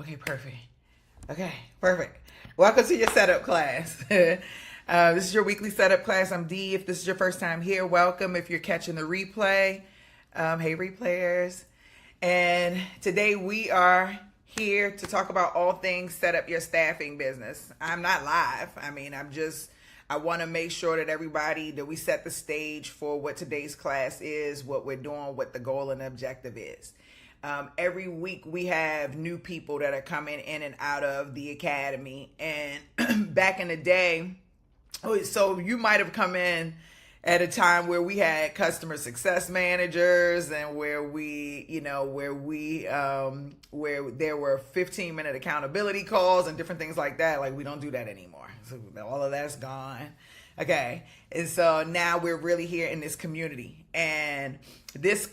Okay, perfect. Okay, perfect. Welcome to your setup class. This is your weekly setup class. I'm Dee. If this is your first time here, welcome. If you're catching the replay, hey replayers. And today we are here to talk about all things set up your staffing business. I'm not live. I want to make sure that we set the stage for what today's class is, what we're doing, what the goal and objective is. Every week we have new people that are coming in and out of the academy. And back in the day, so you might have come in at a time where we had customer success managers and where there were 15-minute accountability calls and different things like that. Like, we don't do that anymore. So all of that's gone. Okay. And so now we're really here in this community. And this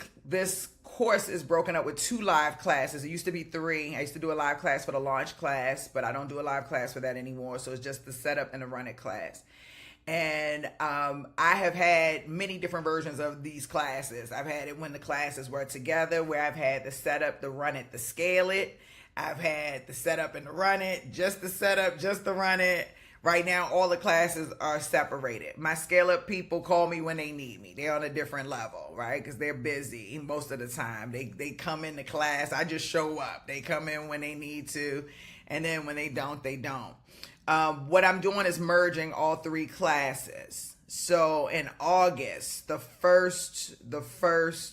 course is broken up with 2 live classes. It used to be 3. I used to do a live class for the launch class, but I don't do a live class for that anymore. So it's just the setup and the run it class. And I have had many different versions of these classes. I've had it when the classes were together, where I've had the setup, the run it, the scale it. I've had the setup and the run it, just the setup, just the run it. Right now, all the classes are separated. My scale-up people call me when they need me. They're on a different level, right? Because they're busy most of the time. They come into class. I just show up. They come in when they need to. And then when they don't, they don't. What I'm doing is merging all 3 classes. So in August, the first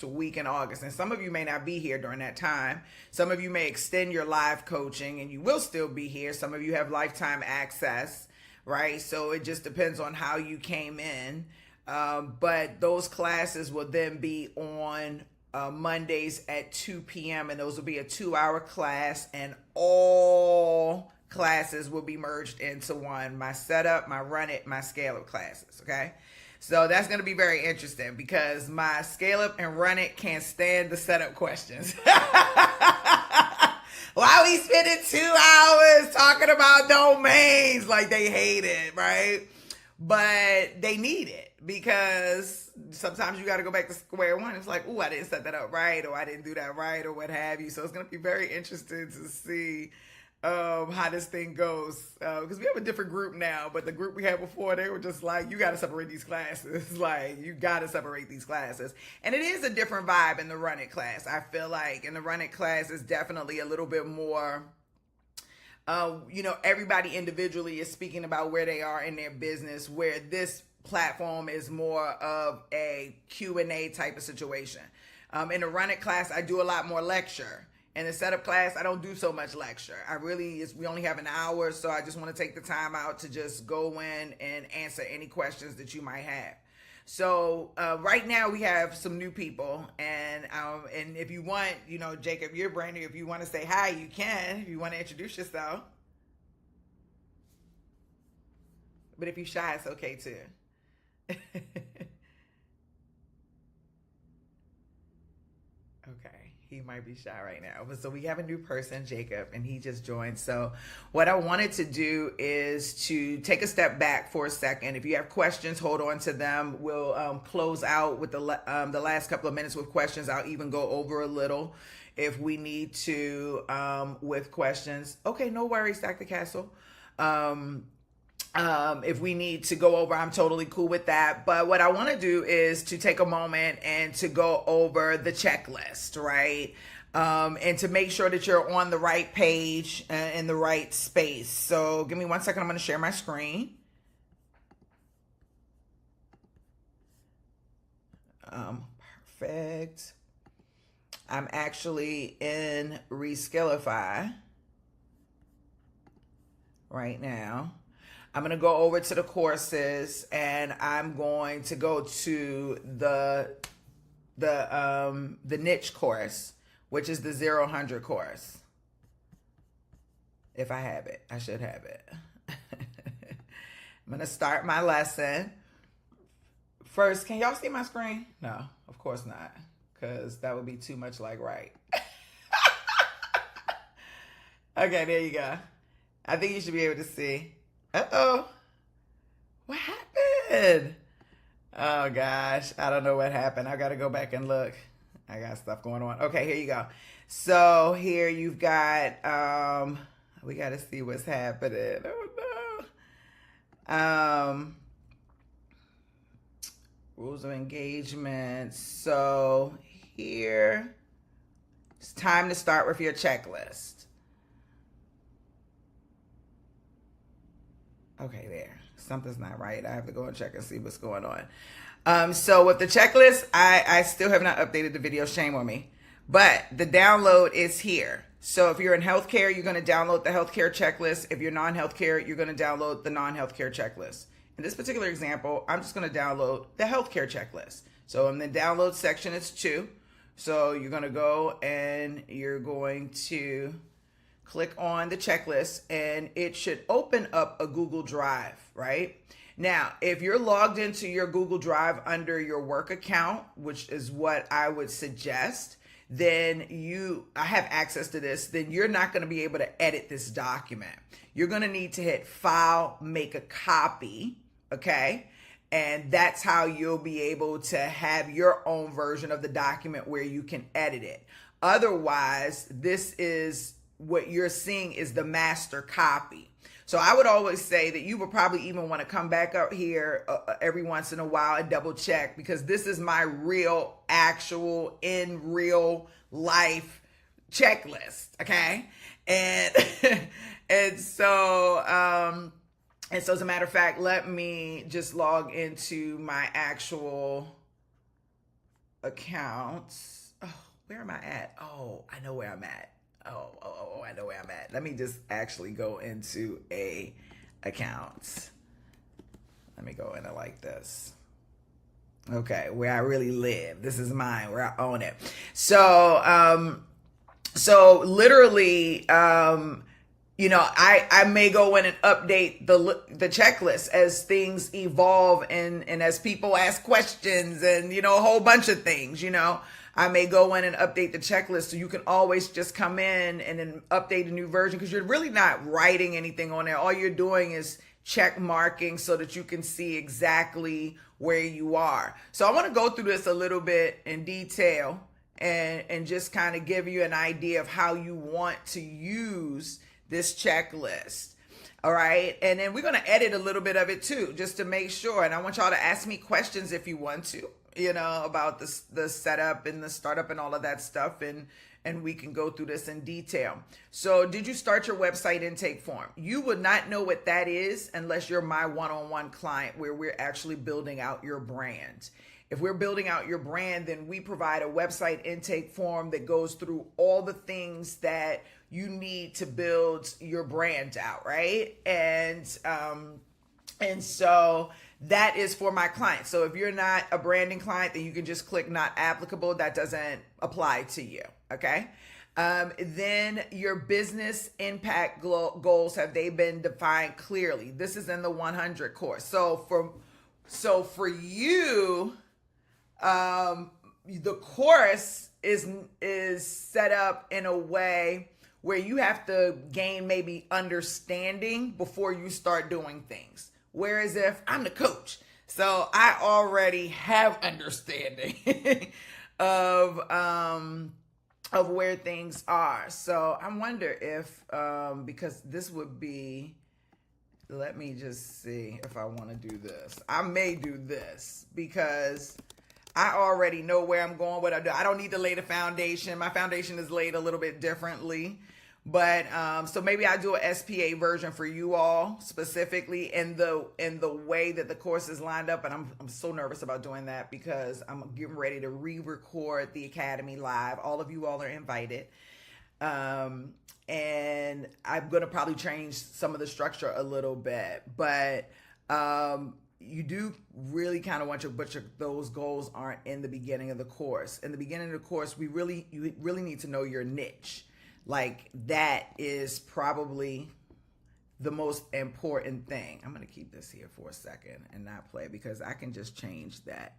week in August, and some of you may not be here during that time. Some of you may extend your live coaching and you will still be here. Some of you have lifetime access. Right? So it just depends on how you came in. But those classes will then be on Mondays at 2 p.m. And those will be a 2-hour class. And all classes will be merged into one. My setup, my run it, my scale up classes. Okay? So that's going to be very interesting because my scale up and run it can't stand the setup questions. Why we spending 2 hours talking about domains? Like, they hate it, right? But they need it because sometimes you got to go back to square one. It's like, oh, I didn't set that up right, or I didn't do that right, or what have you. So it's going to be very interesting to see how this thing goes, because we have a different group now, but the group we had before, they were just like, you got to separate these classes. Like, you got to separate these classes. And it is a different vibe in the run it class. I feel like in the run it class is definitely a little bit more, everybody individually is speaking about where they are in their business, where this platform is more of a Q&A type of situation. In the run it class, I do a lot more lecture. In the setup class, I don't do so much lecture. We only have an hour, so I just want to take the time out to just go in and answer any questions that you might have. So right now we have some new people, and if you want, Jacob, you're brand new. If you want to say hi, you can. If you want to introduce yourself, but if you're shy, it's okay too. Okay. He might be shy right now. But so we have a new person, Jacob, and he just joined. So what I wanted to do is to take a step back for a second. If you have questions, hold on to them. We'll close out with the last couple of minutes with questions. I'll even go over a little if we need to with questions. Okay, no worries, Dr. Castle. If we need to go over, I'm totally cool with that. But what I want to do is to take a moment and to go over the checklist, right? And to make sure that you're on the right page in the right space. So give me 1 second. I'm going to share my screen. Perfect. I'm actually in Reskillify right now. I'm going to go over to the courses and I'm going to go to the niche course, which is the 0-100 course. If I have it, I should have it. I'm going to start my lesson. First, can y'all see my screen? No, of course not, because that would be too much like right. Okay, there you go. I think you should be able to see. Uh-oh. What happened? Oh, gosh. I don't know what happened. I got to go back and look. I got stuff going on. Okay, here you go. So here you've got, we got to see what's happening. Oh no. Rules of engagement. So here, it's time to start with your checklist. Okay, there. Something's not right. I have to go and check and see what's going on. So with the checklist, I still have not updated the video. Shame on me. But the download is here. So if you're in healthcare, you're going to download the healthcare checklist. If you're non-healthcare, you're going to download the non-healthcare checklist. In this particular example, I'm just going to download the healthcare checklist. So in the download section, it's 2. So you're going to go and you're going to click on the checklist, and it should open up a Google Drive, right? Now, if you're logged into your Google Drive under your work account, which is what I would suggest, then I have access to this, then you're not going to be able to edit this document. You're going to need to hit File, Make a Copy, okay? And that's how you'll be able to have your own version of the document where you can edit it. Otherwise, this is what you're seeing is the master copy. So I would always say that you would probably even want to come back up here every once in a while and double check, because this is my real, actual, in real life checklist. Okay. And so as a matter of fact, let me just log into my actual accounts. Oh, where am I at? Oh, I know where I'm at. Oh, I know where I'm at. Let me just actually go into a account. Let me go into like this. Okay, where I really live. This is mine, where I own it. So literally, I may go in and update the checklist as things evolve and as people ask questions and, a whole bunch of things, I may go in and update the checklist, so you can always just come in and then update a new version, because you're really not writing anything on there. All you're doing is check marking so that you can see exactly where you are. So I want to go through this a little bit in detail and just kind of give you an idea of how you want to use this checklist. All right. And then we're going to edit a little bit of it too, just to make sure. And I want y'all to ask me questions if you want to, about the setup and the startup and all of that stuff. And we can go through this in detail. So did you start your website intake form? You would not know what that is unless you're my one-on-one client, where we're actually building out your brand. If we're building out your brand, then we provide a website intake form that goes through all the things that you need to build your brand out, right? And so that is for my clients. So if you're not a branding client, then you can just click not applicable. That doesn't apply to you, okay? Then your business impact goals, have they been defined clearly? This is in the 100 course. So for you, the course is set up in a way where you have to gain maybe understanding before you start doing things. Whereas if I'm the coach, so I already have understanding of where things are. So I wonder if, because this would be, let me just see if I want to do this. I may do this because I already know where I'm going, what I do. I don't need to lay the foundation. My foundation is laid a little bit differently. But so maybe I do a SPA version for you all specifically in the way that the course is lined up. And I'm so nervous about doing that because I'm getting ready to re-record the Academy live. All of you all are invited. And I'm going to probably change some of the structure a little bit. But you do really kind of want those goals aren't in the beginning of the course. In the beginning of the course, you really need to know your niche. Like, that is probably the most important thing. I'm going to keep this here for a second and not play because I can just change that.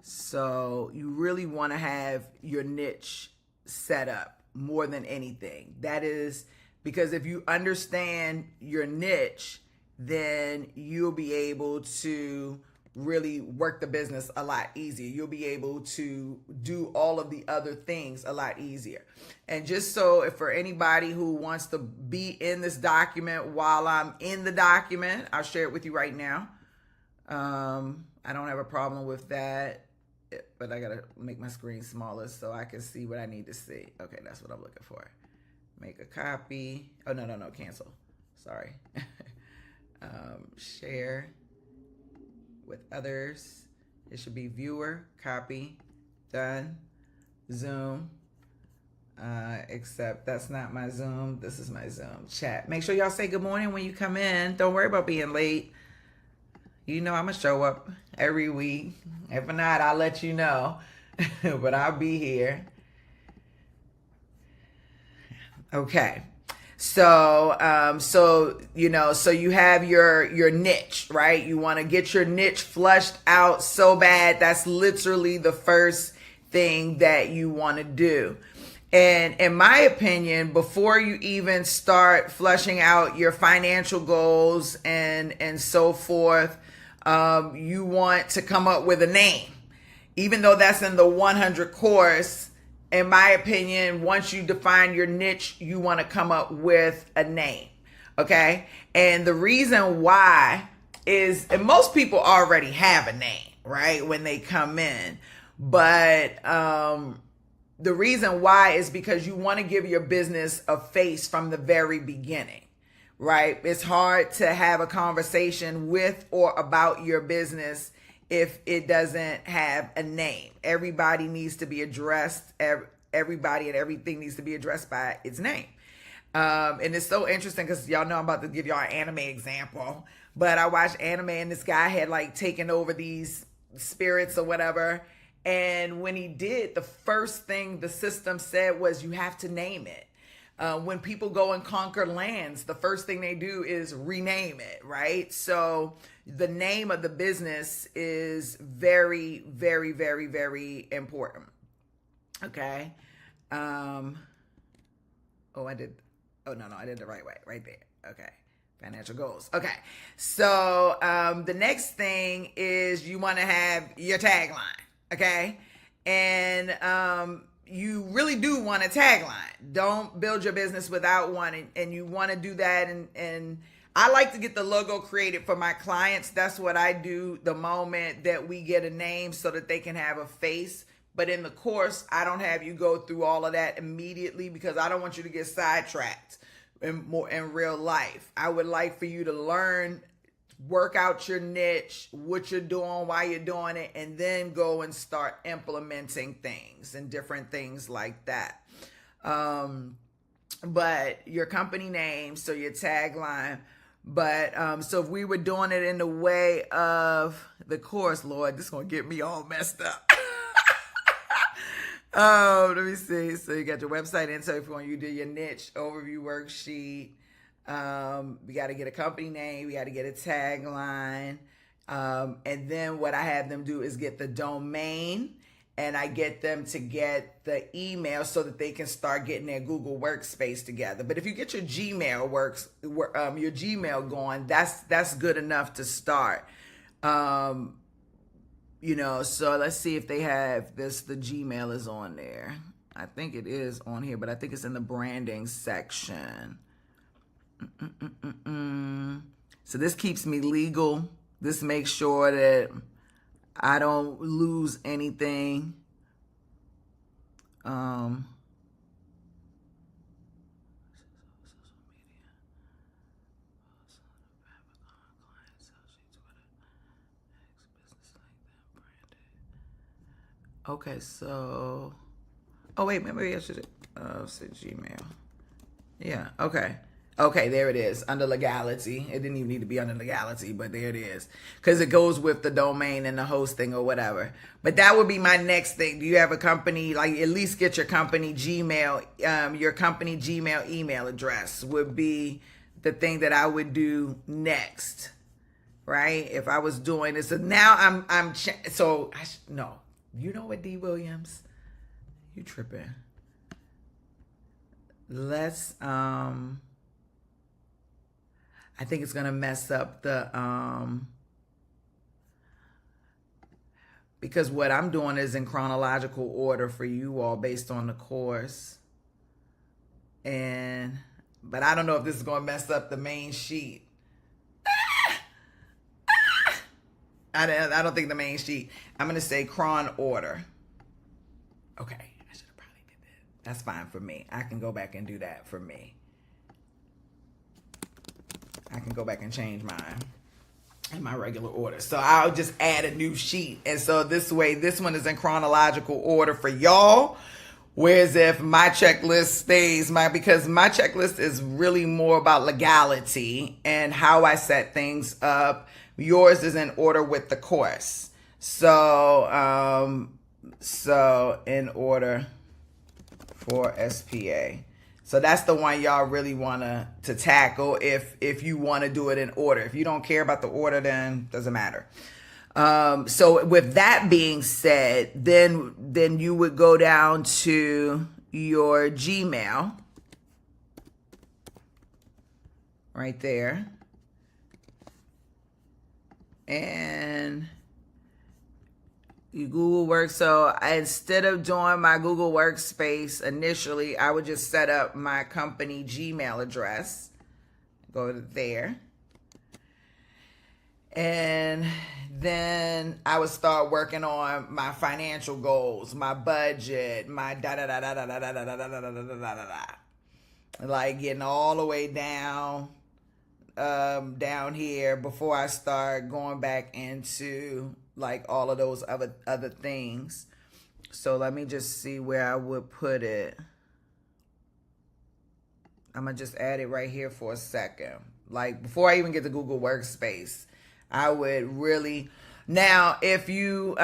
So you really want to have your niche set up more than anything. That is because if you understand your niche, then you'll be able to really work the business a lot easier. You'll be able to do all of the other things a lot easier. And just so if for anybody who wants to be in this document while I'm in the document, I'll share it with you right now. I don't have a problem with that, but I gotta make my screen smaller so I can see what I need to see. Okay, that's what I'm looking for. Make a copy. Oh, no, cancel. Sorry. Share with others. It should be viewer, copy, done, Zoom, except that's not my Zoom. This is my Zoom chat. Make sure y'all say good morning when you come in. Don't worry about being late. You know I'm going to show up every week. If not, I'll let you know. But I'll be here. Okay. So you have your niche, right? You want to get your niche flushed out so bad. That's literally the first thing that you want to do. And in my opinion, before you even start flushing out your financial goals and so forth, you want to come up with a name. Even though that's in the 100 course, in my opinion, once you define your niche, you want to come up with a name. Okay? And the reason why is, and most people already have a name, right? When they come in. But the reason why is because you want to give your business a face from the very beginning. Right? It's hard to have a conversation with or about your business if it doesn't have a name. Everybody needs to be addressed. Everybody and everything needs to be addressed by its name. And it's so interesting because y'all know I'm about to give y'all an anime example. But I watched anime and this guy had like taken over these spirits or whatever. And when he did, the first thing the system said was you have to name it. When people go and conquer lands, the first thing they do is rename it, right? So the name of the business is very, very, very, very important. Okay. I did the right way, right there. Okay. Financial goals. Okay. So the next thing is you want to have your tagline. Okay. And you really do want a tagline. Don't build your business without one. And you want to do that. And I like to get the logo created for my clients. That's what I do the moment that we get a name so that they can have a face. But in the course, I don't have you go through all of that immediately because I don't want you to get sidetracked in real life. I would like for you to learn, work out your niche, what you're doing, why you're doing it, and then go and start implementing things and different things like that. But your company name, so your tagline. But so if we were doing it in the way of the course, Lord, this is going to get me all messed up. Let me see. So you got your website info if you want, you do your niche overview worksheet. We got to get a company name. We got to get a tagline. And then what I have them do is get the domain, and I get them to get the email so that they can start getting their Google Workspace together. But if you get your Gmail your Gmail going, that's good enough to start. So let's see if they have this. The Gmail is on there. I think it is on here, but I think it's in the branding section. So this keeps me legal. This makes sure that I don't lose anything. Okay, so wait, maybe I should say Gmail. Yeah, okay. Okay, there it is, under legality. It didn't even need to be under legality, but there it is. Because it goes with the domain and the hosting or whatever. But that would be my next thing. Do you have a company, like at least get your company Gmail, email address would be the thing that I would do next, right? If I was doing this. So now no. You know what, D. Williams? You tripping. Let's, I think it's going to mess up the, because what I'm doing is in chronological order for you all based on the course. But I don't know if this is going to mess up the main sheet. I don't think the main sheet. I'm going to say chron order. Okay, I should have probably did that. That's fine for me. I can go back and do that for me. I can go back and change mine in my regular order. So I'll just add a new sheet. And so this way, this one is in chronological order for y'all. Whereas if my checklist stays, because my checklist is really more about legality and how I set things up. Yours is in order with the course. So in order for SPA. So that's the one y'all really want to tackle if you want to do it in order. If you don't care about the order, then it doesn't matter. So with that being said, then you would go down to your Gmail right there. And you Google Work. So instead of doing my Google Workspace initially, I would just set up my company Gmail address. Go to there. And then I would start working on my financial goals, my budget, my like getting all the way down here before I start going back into like all of those other things. So let me just see where I would put it. I'm gonna just add it right here for a second. Like before I even get to Google Workspace, I would really, now if you,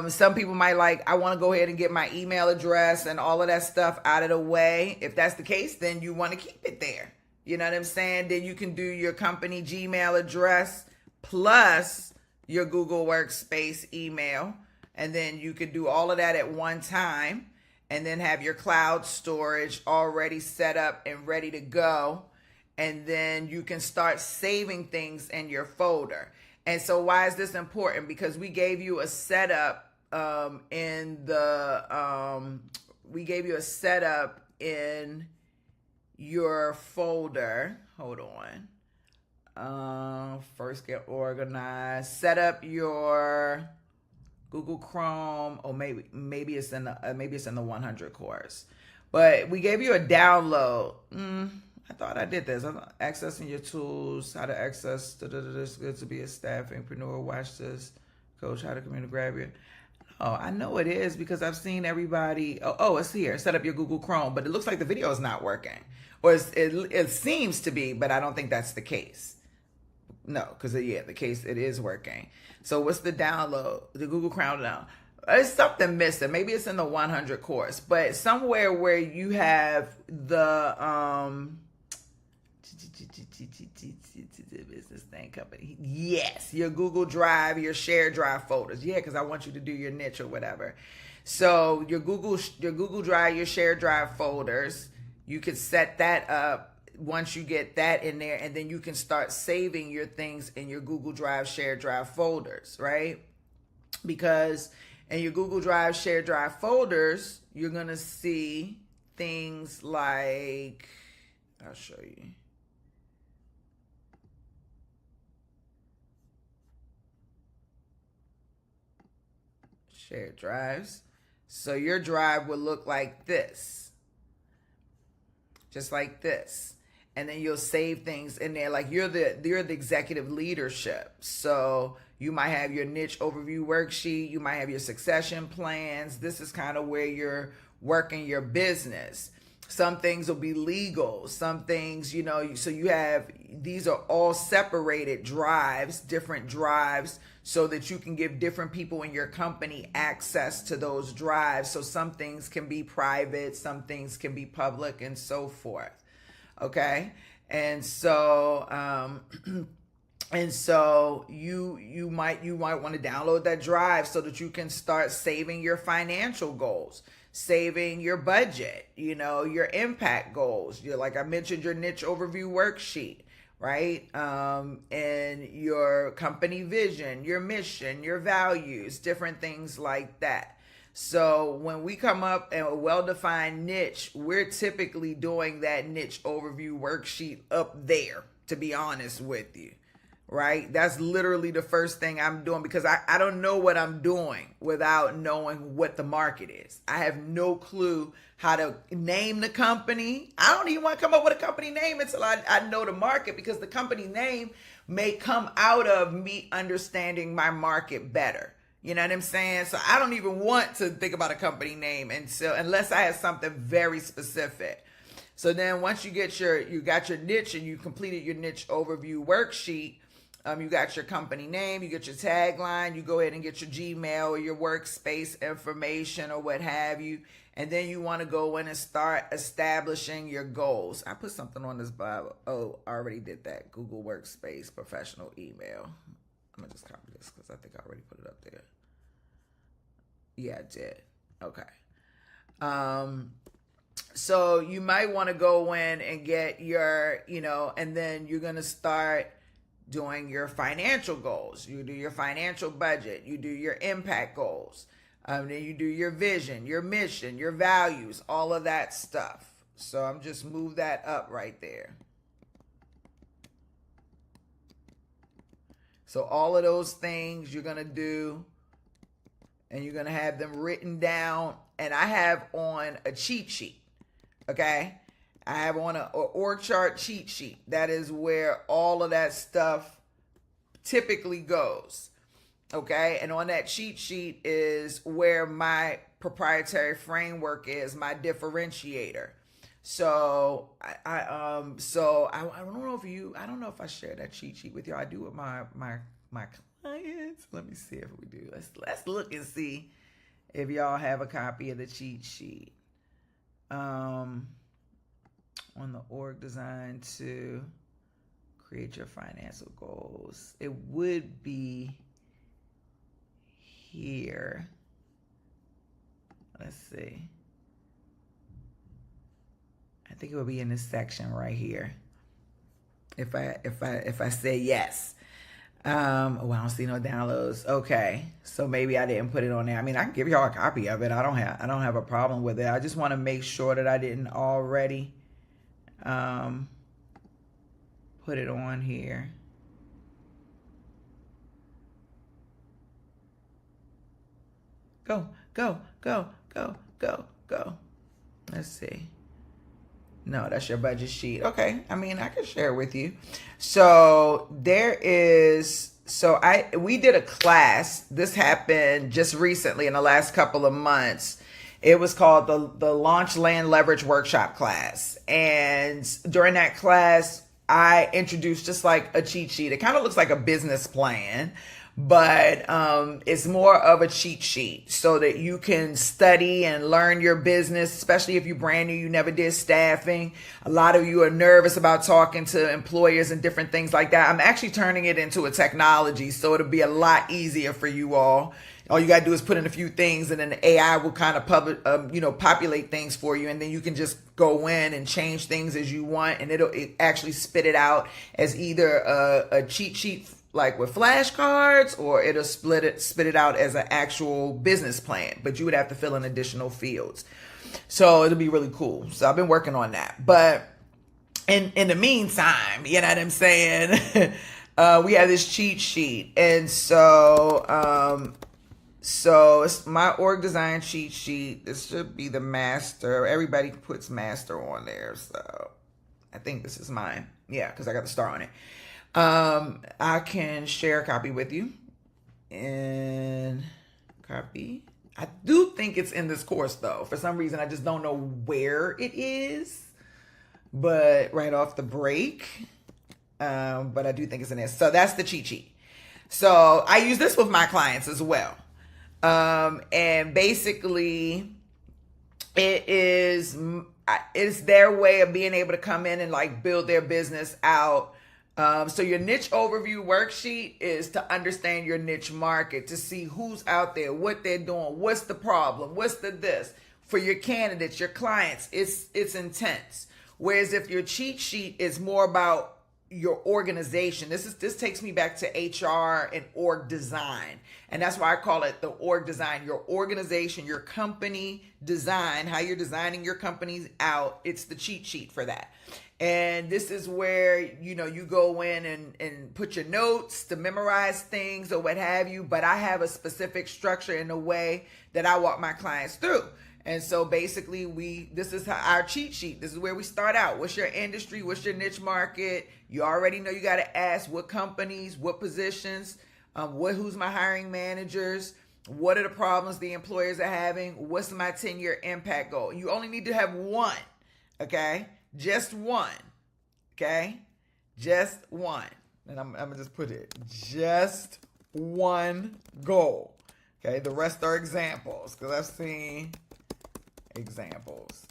some people might like, I want to go ahead and get my email address and all of that stuff out of the way. If that's the case, then you want to keep it there. You know what I'm saying? Then you can do your company Gmail address plus your Google Workspace email. And then you could do all of that at one time and then have your cloud storage already set up and ready to go. And then you can start saving things in your folder. And so why is this important? Because we gave you a setup in your folder. Hold on. First get organized. Set up your Google Chrome, or maybe it's in the 100 course. But we gave you a download. I thought I did this. I'm accessing your tools, how to access this, good to be a staffingpreneur. Watch this, coach, how to community grab you. Oh, I know it is because I've seen everybody. Oh, it's here. Set up your Google Chrome, but it looks like the video is not working, or it seems to be, but I don't think that's the case. No, because the case it is working. So what's the download? The Google Chrome down. There's something missing. Maybe it's in the 100 course, but somewhere where you have the business thing company. Yes, your Google Drive, your shared drive folders. Yeah, because I want you to do your niche or whatever. So your Google Drive, your shared drive folders, you could set that up once you get that in there, and then you can start saving your things in your Google Drive shared drive folders, right? Because in your Google Drive shared drive folders, you're gonna see things like, I'll show you. Shared drives. So your drive would look like this, just like this. And then you'll save things in there. Like you're the executive leadership. So you might have your niche overview worksheet. You might have your succession plans. This is kind of where you're working your business. Some things will be legal. Some things, so you have, these are all separated drives, different drives, so that you can give different people in your company access to those drives. So some things can be private, some things can be public, and so forth. Okay. And so, you might want to download that drive so that you can start saving your financial goals, saving your budget, your impact goals. Like I mentioned, your niche overview worksheet. right? And your company vision, your mission, your values, different things like that. So when we come up in a well-defined niche, we're typically doing that niche overview worksheet up there, to be honest with you, right? That's literally the first thing I'm doing, because I don't know what I'm doing without knowing what the market is. I have no clue how to name the company. I don't even want to come up with a company name until I know the market, because the company name may come out of me understanding my market better. You know what I'm saying? So I don't even want to think about a company name unless I have something very specific. So then once you got your niche and you completed your niche overview worksheet, you got your company name, you get your tagline, you go ahead and get your Gmail or your workspace information or what have you. And then you want to go in and start establishing your goals. I put something on this Bible. Oh, I already did that. Google Workspace, professional email. I'm going to just copy this because I think I already put it up there. Yeah, I did. Okay. So you might want to go in and get your, and then you're going to start doing your financial goals. You do your financial budget. You do your impact goals. Then you do your vision, your mission, your values, all of that stuff. So I'm just move that up right there. So all of those things you're going to do, and you're going to have them written down. And I have on a cheat sheet. Okay. I have on an org chart cheat sheet. That is where all of that stuff typically goes. Okay. And on that cheat sheet is where my proprietary framework is, my differentiator. So I don't know if I share that cheat sheet with you. I do with my clients. Let me see if we do. Let's look and see if y'all have a copy of the cheat sheet. On the org design to create your financial goals. It would be here. Let's see. I think it would be in this section right here. If I say yes. I don't see no downloads. Okay. So maybe I didn't put it on there. I mean, I can give y'all a copy of it. I don't have a problem with it. I just want to make sure that I didn't already put it on here. Go. Let's see. No, that's your budget sheet. Okay. I mean, I can share it with you. So we did a class. This happened just recently in the last couple of months. It was called the Launch Land Leverage Workshop class. And during that class, I introduced just like a cheat sheet. It kind of looks like a business plan, but it's more of a cheat sheet so that you can study and learn your business, especially if you're brand new, you never did staffing. A lot of you are nervous about talking to employers and different things like that. I'm actually turning it into a technology, so it'll be a lot easier for you all. All you got to do is put in a few things, and then the AI will kind of populate things for you. And then you can just go in and change things as you want. And it'll actually spit it out as either a cheat sheet like with flashcards, or it'll spit it out as an actual business plan, but you would have to fill in additional fields. So it'll be really cool. So I've been working on that. But in the meantime, you know what I'm saying? We have this cheat sheet. And so it's my org design cheat sheet. This should be the master. Everybody puts master on there. So I think this is mine. Yeah, because I got the star on it. I can share a copy with you. And copy. I do think it's in this course though. For some reason, I just don't know where it is. But right off the break. But I do think it's in there. So that's the cheat sheet. So I use this with my clients as well. And basically it's their way of being able to come in and like build their business out. So your niche overview worksheet is to understand your niche market, to see who's out there, what they're doing, what's the problem, what's the this. For your candidates, your clients, it's intense. Whereas if your cheat sheet is more about your organization. This takes me back to HR and org design. And that's why I call it the org design. Your organization, your company design, how you're designing your companies out. It's the cheat sheet for that. And this is where, you go in and put your notes to memorize things or what have you. But I have a specific structure in the way that I walk my clients through. And so basically this is our cheat sheet. This is where we start out. What's your industry? What's your niche market? You already know you got to ask what companies, what positions, who's my hiring managers? What are the problems the employers are having? What's my 10-year impact goal? You only need to have one, okay? Just one, okay? Just one. And I'm going to just put it, just one goal, okay? The rest are examples because I've seen examples.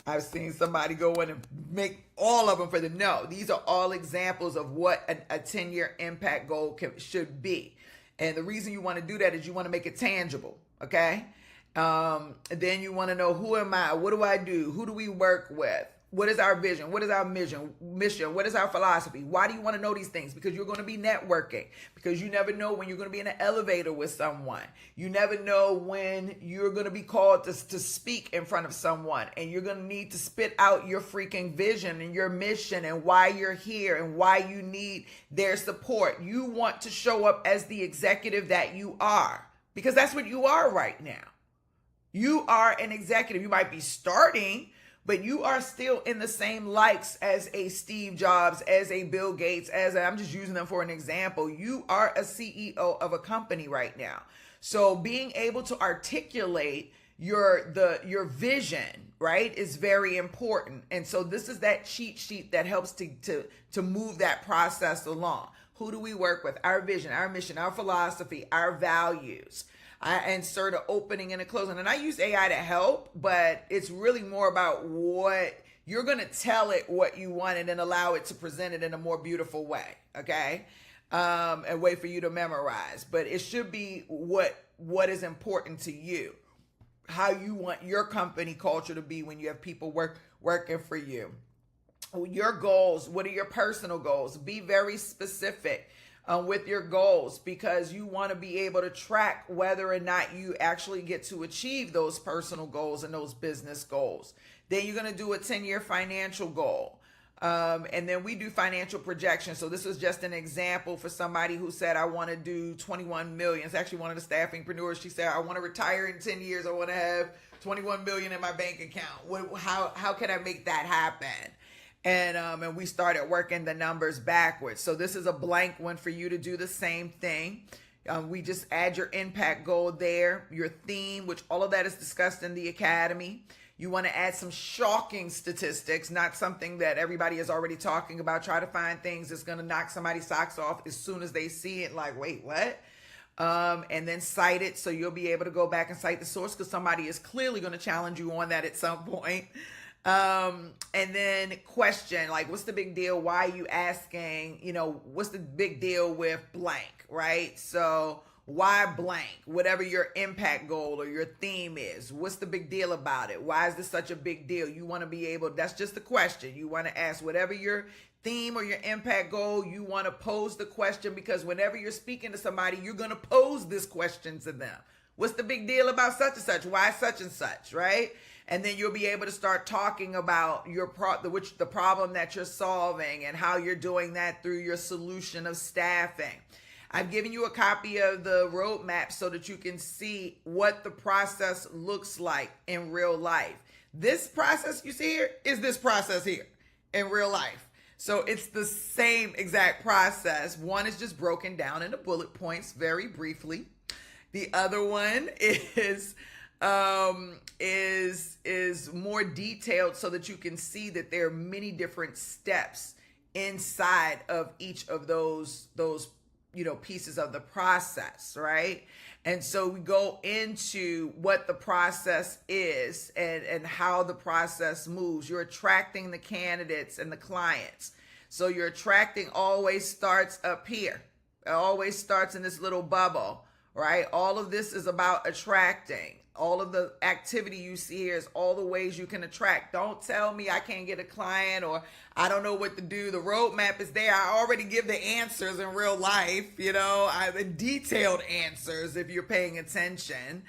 I've seen somebody go in and make all of them for them. No, these are all examples of what a 10-year impact goal should be. And the reason you want to do that is you want to make it tangible, okay? Then you want to know, who am I? What do I do? Who do we work with? What is our vision? What is our mission? What is our philosophy? Why do you want to know these things? Because you're going to be networking. Because you never know when you're going to be in an elevator with someone. You never know when you're going to be called to speak in front of someone. And you're going to need to spit out your freaking vision and your mission and why you're here and why you need their support. You want to show up as the executive that you are. Because that's what you are right now. You are an executive. You might be starting, but you are still in the same likes as a Steve Jobs, as a Bill Gates, I'm just using them for an example. You are a CEO of a company right now. So being able to articulate your vision, right, is very important. And so this is that cheat sheet that helps to move that process along. Who do we work with? Our vision, our mission, our philosophy, our values. I insert an opening and a closing. And I use AI to help, but it's really more about what you're going to tell it what you want and then allow it to present it in a more beautiful way, okay? And wait for you to memorize. But it should be what is important to you, how you want your company culture to be when you have people working for you. Your goals, what are your personal goals? Be very specific with your goals, because you want to be able to track whether or not you actually get to achieve those personal goals and those business goals. Then you're going to do a 10-year financial goal. And then we do financial projections. So this was just an example for somebody who said, I want to do 21 million. It's actually one of the staffingpreneurs. She said, I want to retire in 10 years. I want to have 21 million in my bank account. How can I make that happen? And we started working the numbers backwards. So this is a blank one for you to do the same thing. We just add your impact goal there, your theme, which all of that is discussed in the academy. You want to add some shocking statistics, not something that everybody is already talking about. Try to find things that's going to knock somebody's socks off as soon as they see it. Like, wait, what? And then cite it, so you'll be able to go back and cite the source, because somebody is clearly going to challenge you on that at some point. And then question, like, what's the big deal? Why are you asking? What's the big deal with blank, right? So why blank? Whatever your impact goal or your theme is, what's the big deal about it? Why is this such a big deal? You want to be able, that's just the question. You want to ask whatever your theme or your impact goal, you want to pose the question, because whenever you're speaking to somebody, you're going to pose this question to them. What's the big deal about such and such? Why such and such, right? And then you'll be able to start talking about the problem that you're solving and how you're doing that through your solution of staffing. I've given you a copy of the roadmap so that you can see what the process looks like in real life. This process you see here is this process here in real life. So it's the same exact process. One is just broken down into bullet points very briefly. The other one is more detailed so that you can see that there are many different steps inside of each of those pieces of the process, right? And so we go into what the process is and how the process moves. You're attracting the candidates and the clients. So your attracting always starts up here. It always starts in this little bubble, right? All of this is about attracting. All of the activity you see here is all the ways you can attract. Don't tell me I can't get a client or I don't know what to do. The roadmap is there. I already give the answers in real life, detailed answers if you're paying attention.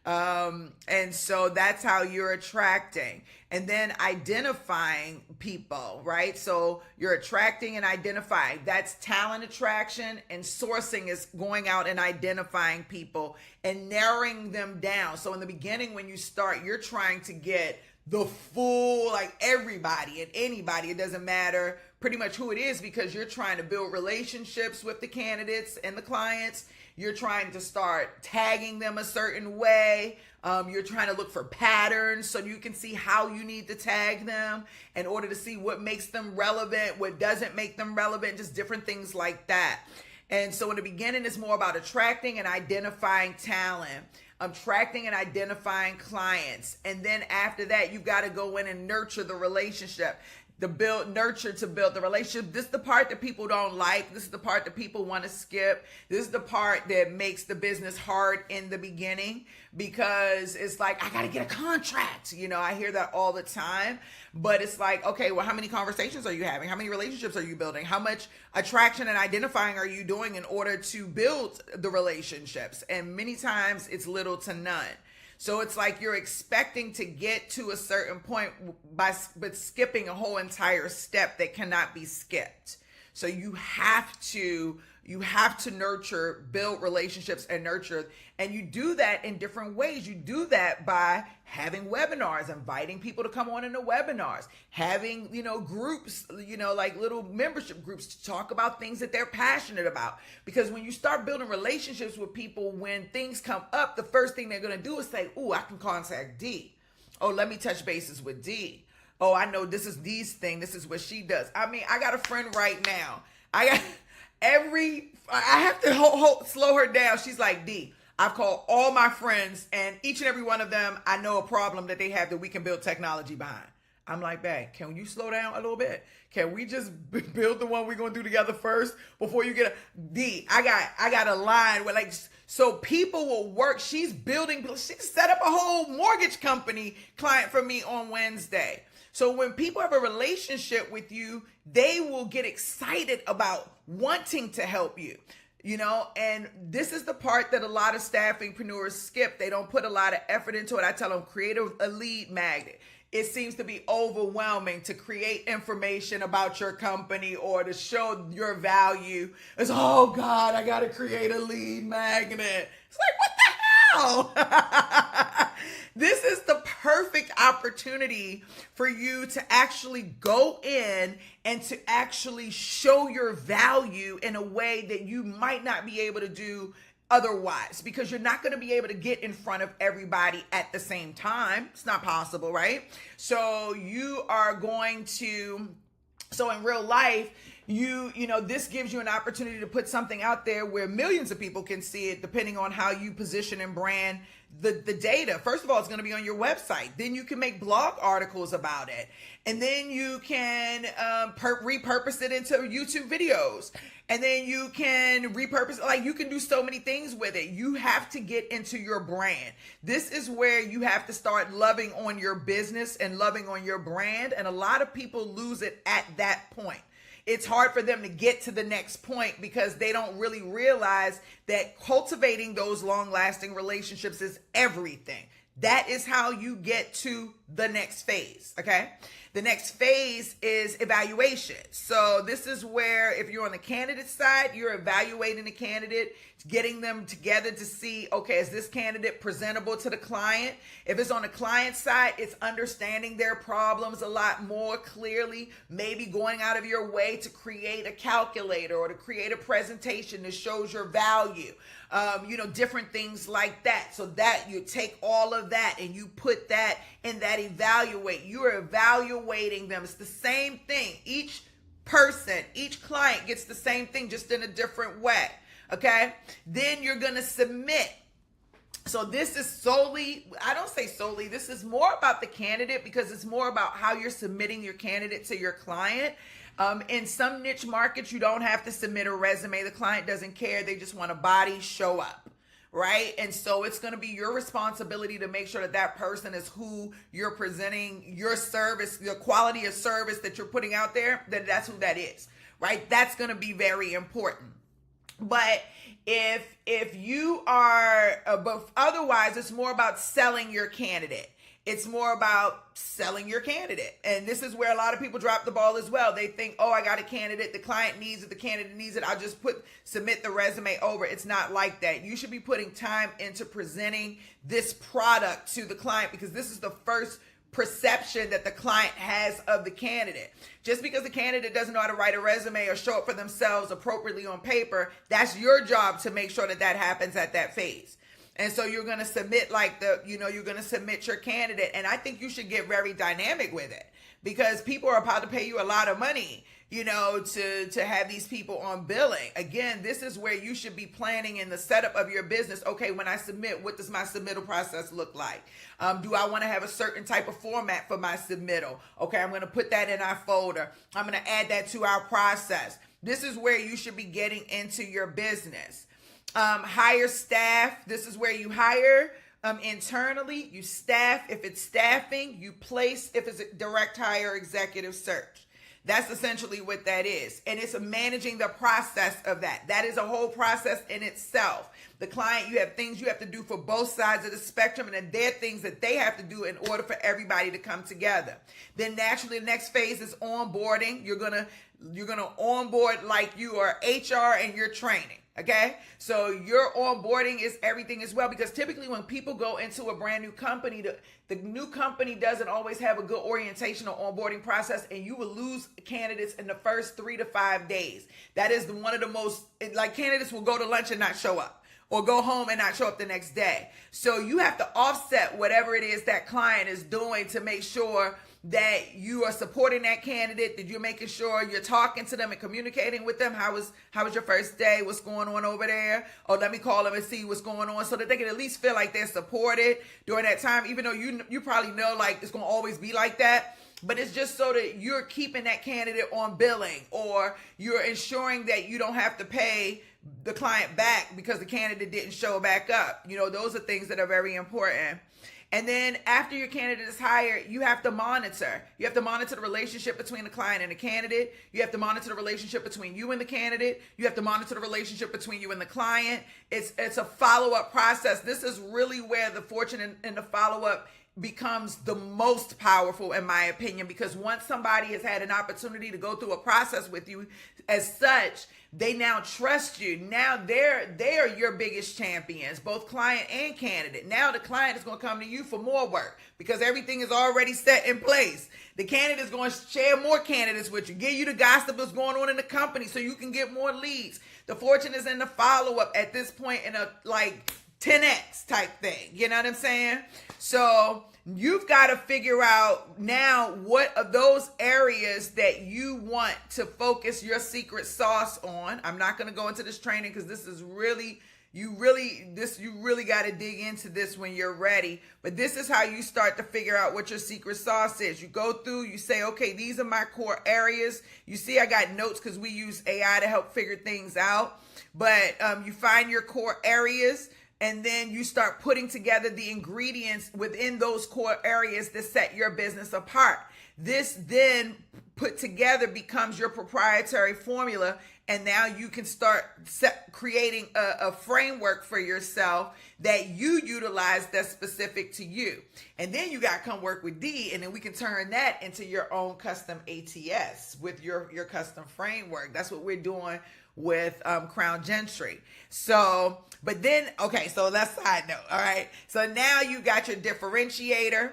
And so that's how you're attracting. And then identifying people, right? So you're attracting and identifying. That's talent attraction, and sourcing is going out and identifying people and narrowing them down. So in the beginning, when you start, you're trying to get the full, like everybody and anybody. It doesn't matter pretty much who it is, because you're trying to build relationships with the candidates and the clients. You're trying to start tagging them a certain way. You're trying to look for patterns so you can see how you need to tag them in order to see what makes them relevant, what doesn't make them relevant, just different things like that. And so in the beginning, it's more about attracting and identifying talent, attracting and identifying clients. And then after that, you've got to go in and nurture the relationship. Nurture to build the relationship. This is the part that people don't like. This is the part that people want to skip. This is the part that makes the business hard in the beginning, because it's like, I got to get a contract. I hear that all the time, but it's like, okay, well, how many conversations are you having? How many relationships are you building? How much attraction and identifying are you doing in order to build the relationships? And many times it's little to none. So it's like you're expecting to get to a certain point but skipping a whole entire step that cannot be skipped. So you have to nurture, build relationships and nurture. And you do that in different ways. You do that by having webinars, inviting people to come on into webinars, having, groups, like little membership groups to talk about things that they're passionate about. Because when you start building relationships with people, when things come up, the first thing they're going to do is say, "Oh, I can contact D. Oh, let me touch bases with D. Oh, I know this is D's thing. This is what she does." I mean, I got a friend right now. I have to slow her down. She's like, "D, I've called all my friends, and each and every one of them, I know a problem that they have that we can build technology behind." I'm like, "Babe, can you slow down a little bit? Can we just build the one we're going to do together first before you get D, I got a line where so people will work. She set up a whole mortgage company client for me on Wednesday. So when people have a relationship with you, they will get excited about wanting to help you. And this is the part that a lot of staffingpreneurs skip. They don't put a lot of effort into it. I tell them, create a lead magnet. It seems to be overwhelming to create information about your company or to show your value. It's, oh God, I got to create a lead magnet. It's like, what the hell? This is the perfect opportunity for you to actually go in and to actually show your value in a way that you might not be able to do otherwise, because you're not going to be able to get in front of everybody at the same time. It's not possible, right? So you are going to, so in real life, this gives you an opportunity to put something out there where millions of people can see it, depending on how you position and brand the data. First of all, it's going to be on your website. Then you can make blog articles about it. And then you can repurpose it into YouTube videos. And then you can repurpose it. You can do so many things with it. You have to get into your brand. This is where you have to start loving on your business and loving on your brand. And a lot of people lose it at that point. It's hard for them to get to the next point because they don't really realize that cultivating those long-lasting relationships is everything. That is how you get to the next phase, okay? The next phase is evaluation. So this is where, if you're on the candidate side, you're evaluating the candidate, getting them together to see, okay, is this candidate presentable to the client? If it's on the client side, it's understanding their problems a lot more clearly, maybe going out of your way to create a calculator or to create a presentation that shows your value. Different things like that. So that you take all of that and you put that in that evaluate. You are evaluating them. It's the same thing. Each person, each client gets the same thing, just in a different way. Okay. Then you're going to submit. So this is solely, I don't say solely, this is more about the candidate, because it's more about how you're submitting your candidate to your client. In some niche markets, you don't have to submit a resume. The client doesn't care. They just want a body, show up, right? And so it's going to be your responsibility to make sure that that person is who you're presenting your service, the quality of service that you're putting out there, that that's who that is, right? That's going to be very important. But if you are, but otherwise, it's more about selling your candidate. It's more about selling your candidate. And this is where a lot of people drop the ball as well. They think, oh, I got a candidate. The client needs it. The candidate needs it. I'll just submit the resume over. It's not like that. You should be putting time into presenting this product to the client, because this is the first perception that the client has of the candidate. Just because the candidate doesn't know how to write a resume or show up for themselves appropriately on paper, that's your job to make sure that that happens at that phase. And so you're going to submit you're going to submit your candidate. And I think you should get very dynamic with it, because people are about to pay you a lot of money, to have these people on billing. Again, this is where you should be planning in the setup of your business. Okay, when I submit, what does my submittal process look like? Do I want to have a certain type of format for my submittal? Okay, I'm going to put that in our folder. I'm going to add that to our process. This is where you should be getting into your business. Hire staff. This is where you hire internally. You staff if it's staffing. You place if it's a direct hire, executive search. That's essentially what that is. And it's managing the process of that. That is a whole process in itself. The client, you have things you have to do for both sides of the spectrum, and there are things that they have to do in order for everybody to come together. Then naturally, the next phase is onboarding. You're gonna onboard like you are HR and you're training. Okay, so your onboarding is everything as well, because typically when people go into a brand new company, the new company doesn't always have a good orientation or onboarding process, and you will lose candidates in the first 3 to 5 days. That is one of the most, candidates will go to lunch and not show up, or go home and not show up the next day. So you have to offset whatever it is that client is doing to make sure that you are supporting that candidate, that you're making sure you're talking to them and communicating with them. How was your first day? What's going on over there? Or let me call them and see what's going on, so that they can at least feel like they're supported during that time, even though you probably know it's going to always be like that. But it's just so that you're keeping that candidate on billing, or you're ensuring that you don't have to pay the client back because the candidate didn't show back up. Those are things that are very important. And then after your candidate is hired, you have to monitor. You have to monitor the relationship between the client and the candidate. You have to monitor the relationship between you and the candidate. You have to monitor the relationship between you and the client. It's a follow-up process. This is really where the fortune and the follow-up becomes the most powerful, in my opinion, because once somebody has had an opportunity to go through a process with you as such, they now trust you. Now they are your biggest champions, both client and candidate. Now the client is going to come to you for more work because everything is already set in place. The candidate is going to share more candidates with you, give you the gossip that's going on in the company so you can get more leads. The fortune is in the follow-up at this point, in a 10x type thing. You know what I'm saying? So you've got to figure out now what of those areas that you want to focus your secret sauce on. I'm not going to go into this training because this is you really got to dig into this when you're ready. But this is how you start to figure out what your secret sauce is. You go through, you say, okay, these are my core areas. You see, I got notes because we use AI to help figure things out. But you find your core areas, and then you start putting together the ingredients within those core areas that set your business apart. This then put together becomes your proprietary formula, and now you can start creating a framework for yourself that you utilize that's specific to you. And then you got to come work with D, and then we can turn that into your own custom ATS with your custom framework. That's what we're doing with Crown Gentry. So, but then, okay, so that's side note. All right. So now you got your differentiator,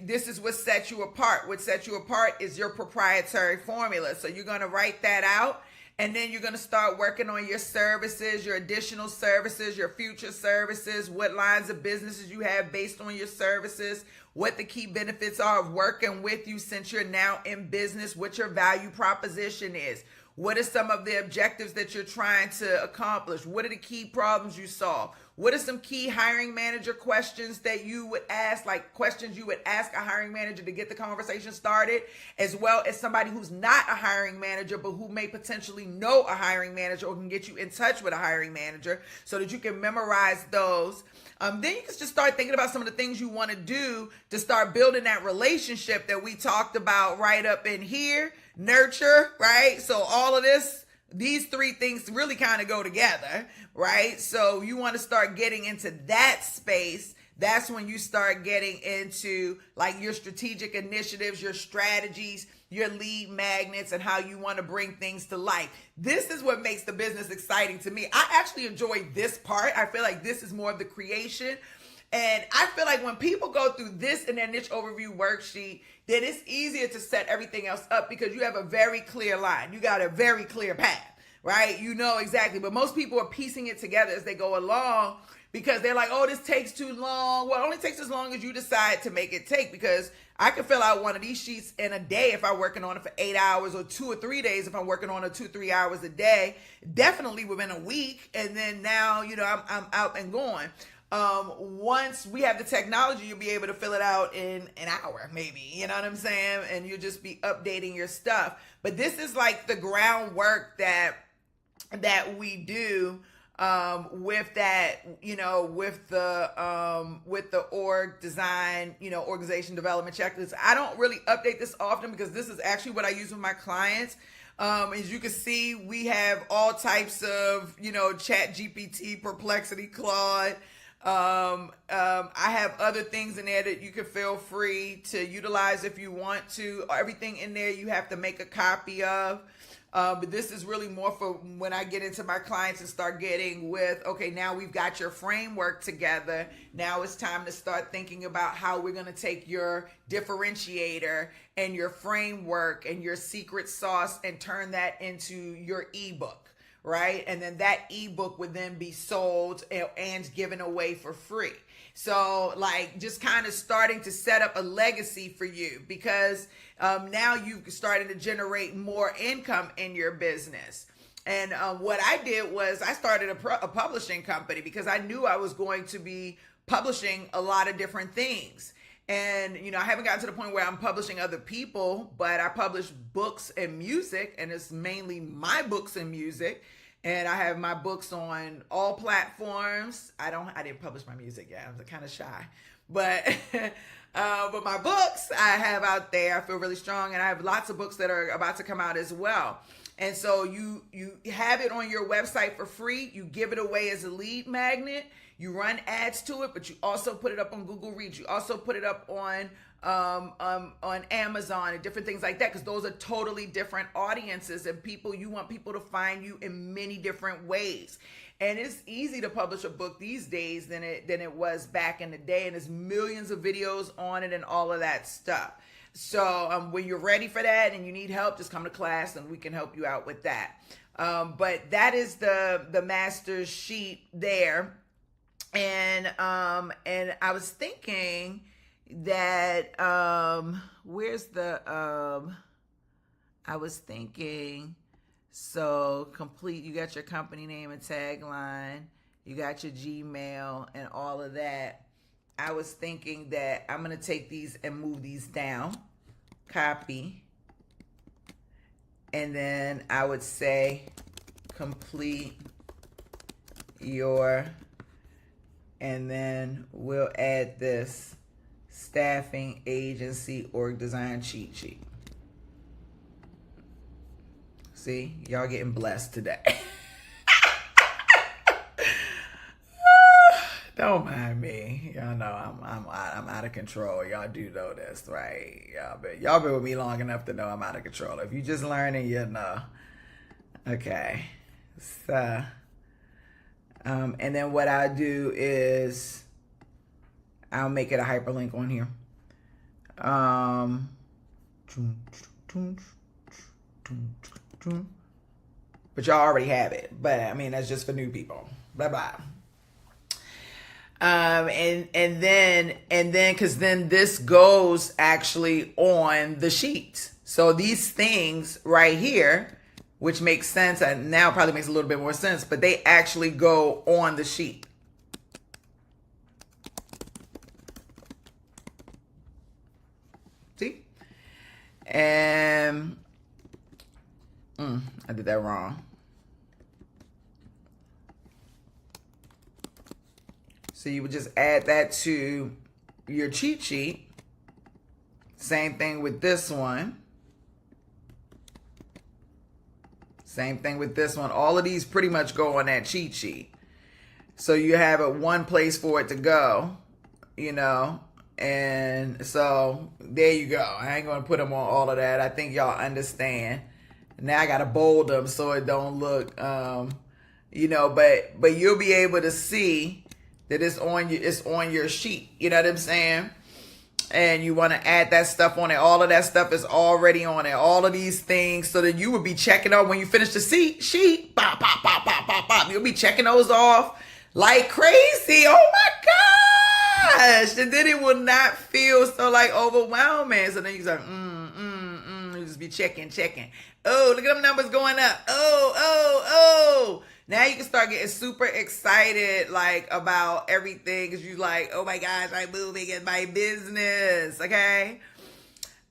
this is what sets you apart. What sets you apart is your proprietary formula. So you're going to write that out, and then you're going to start working on your services, your additional services, your future services, what lines of businesses you have based on your services, what the key benefits are of working with you since you're now in business, what your value proposition is. What are some of the objectives that you're trying to accomplish? What are the key problems you solve? What are some key hiring manager questions that you would ask, like questions you would ask a hiring manager to get the conversation started, as well as somebody who's not a hiring manager, but who may potentially know a hiring manager or can get you in touch with a hiring manager so that you can memorize those. Then you can just start thinking about some of the things you want to do to start building that relationship that we talked about right up in here. Nurture, right? So all of these three things really kind of go together, right? So you want to start getting into that space. That's when you start getting into like your strategic initiatives, your strategies, your lead magnets, and how you want to bring things to life. This is what makes the business exciting to me. I actually enjoy this part. I feel like this is more of the creation. And I feel like when people go through this in their niche overview worksheet, then it's easier to set everything else up because you have a very clear line. You got a very clear path, right? You know exactly. But most people are piecing it together as they go along because they're like, oh, this takes too long. Well, it only takes as long as you decide to make it take, because I can fill out one of these sheets in a day if I'm working on it for 8 hours, or 2 or 3 days if I'm working on it 2-3 hours a day, definitely within a week. And then now, I'm out and going. Once we have the technology, you'll be able to fill it out in an hour, maybe, you know what I'm saying? And you'll just be updating your stuff. But this is like the groundwork that we do, with that, with the org design, organization development checklist. I don't really update this often because this is actually what I use with my clients. As you can see, we have all types of, Chat GPT, Perplexity, Claude. I have other things in there that you can feel free to utilize if you want to. Everything in there you have to make a copy of. But this is really more for when I get into my clients and start getting with, okay, now we've got your framework together. Now it's time to start thinking about how we're going to take your differentiator and your framework and your secret sauce and turn that into your ebook, right? And then that ebook would then be sold and given away for free. So like just kind of starting to set up a legacy for you, because now you've started to generate more income in your business. And what I did was I started a publishing company because I knew I was going to be publishing a lot of different things. And, I haven't gotten to the point where I'm publishing other people, but I publish books and music, and it's mainly my books and music. And I have my books on all platforms. I didn't publish my music yet. I'm kind of shy, but my books I have out there. I feel really strong, and I have lots of books that are about to come out as well. And so you have it on your website for free. You give it away as a lead magnet. You run ads to it, but you also put it up on Google Reach. You also put it up on Amazon and different things like that, because those are totally different audiences, and you want people to find you in many different ways. And it's easy to publish a book these days than it was back in the day, and there's millions of videos on it and all of that stuff. So when you're ready for that and you need help, just come to class and we can help you out with that. But that is the master's sheet there. And I was thinking that so complete, you got your company name and tagline, you got your Gmail and all of that. I was thinking that I'm going to take these and move these down, copy, and then I would say complete your, and then we'll add this staffing agency org design cheat sheet. See, y'all getting blessed today. Don't mind me. Y'all know I'm out of control. Y'all do know this, right? Y'all been with me long enough to know I'm out of control. If you just learning, you know. Okay. So and then what I do is I'll make it a hyperlink on here. But y'all already have it. But I mean, that's just for new people. Bye-bye. And then because then this goes actually on the sheet. So these things right here, which makes sense, and now probably makes a little bit more sense, but they actually go on the sheet. See? And I did that wrong. So you would just add that to your cheat sheet. Same thing with this one. Same thing with this one. All of these pretty much go on that cheat sheet. So you have one place for it to go, you know. And so there you go. I ain't going to put them on all of that. I think y'all understand. Now I got to bold them so it don't look, you know, but you'll be able to see that it's on your sheet. You know what I'm saying? And you want to add that stuff on it. All of that stuff is already on it. All of these things, so that you would be checking off when you finish the sheet. Pop, pop, pop, pop, pop, pop. You'll be checking those off like crazy. Oh my gosh! And then it will not feel so like overwhelming. So then you like, you just be checking. Oh, look at them numbers going up. Oh. Now you can start getting super excited, like, about everything, because you like, oh my gosh, I'm moving in my business, okay?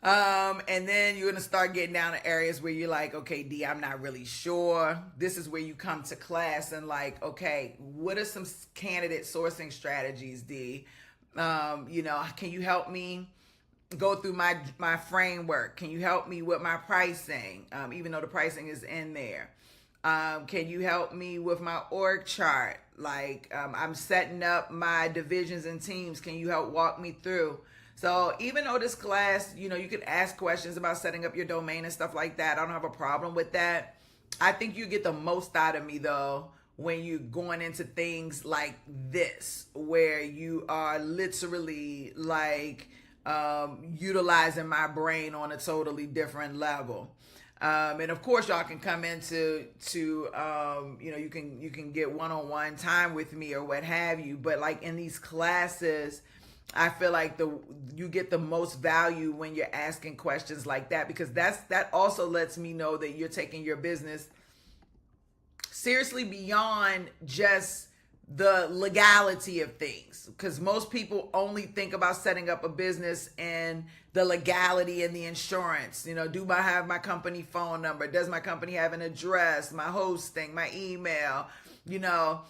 And then you're going to start getting down to areas where you're like, okay, D, I'm not really sure. This is where you come to class and like, okay, what are some candidate sourcing strategies, D? You know, can you help me go through my framework? Can you help me with my pricing, even though the pricing is in there? Can you help me with my org chart? Like, I'm setting up my divisions and teams. Can you help walk me through? So even though this class, you know, you could ask questions about setting up your domain and stuff like that. I don't have a problem with that. I think you get the most out of me, though, when you're going into things like this, where you are literally like utilizing my brain on a totally different level. And of course, y'all can come into you know, you can get one-on-one time with me or what have you. But like in these classes, I feel like you get the most value when you're asking questions like that, because that also lets me know that you're taking your business seriously beyond just the legality of things, because most people only think about setting up a business and the legality and the insurance. You know, do I have my company phone number? Does my company have an address, my hosting, my email, you know?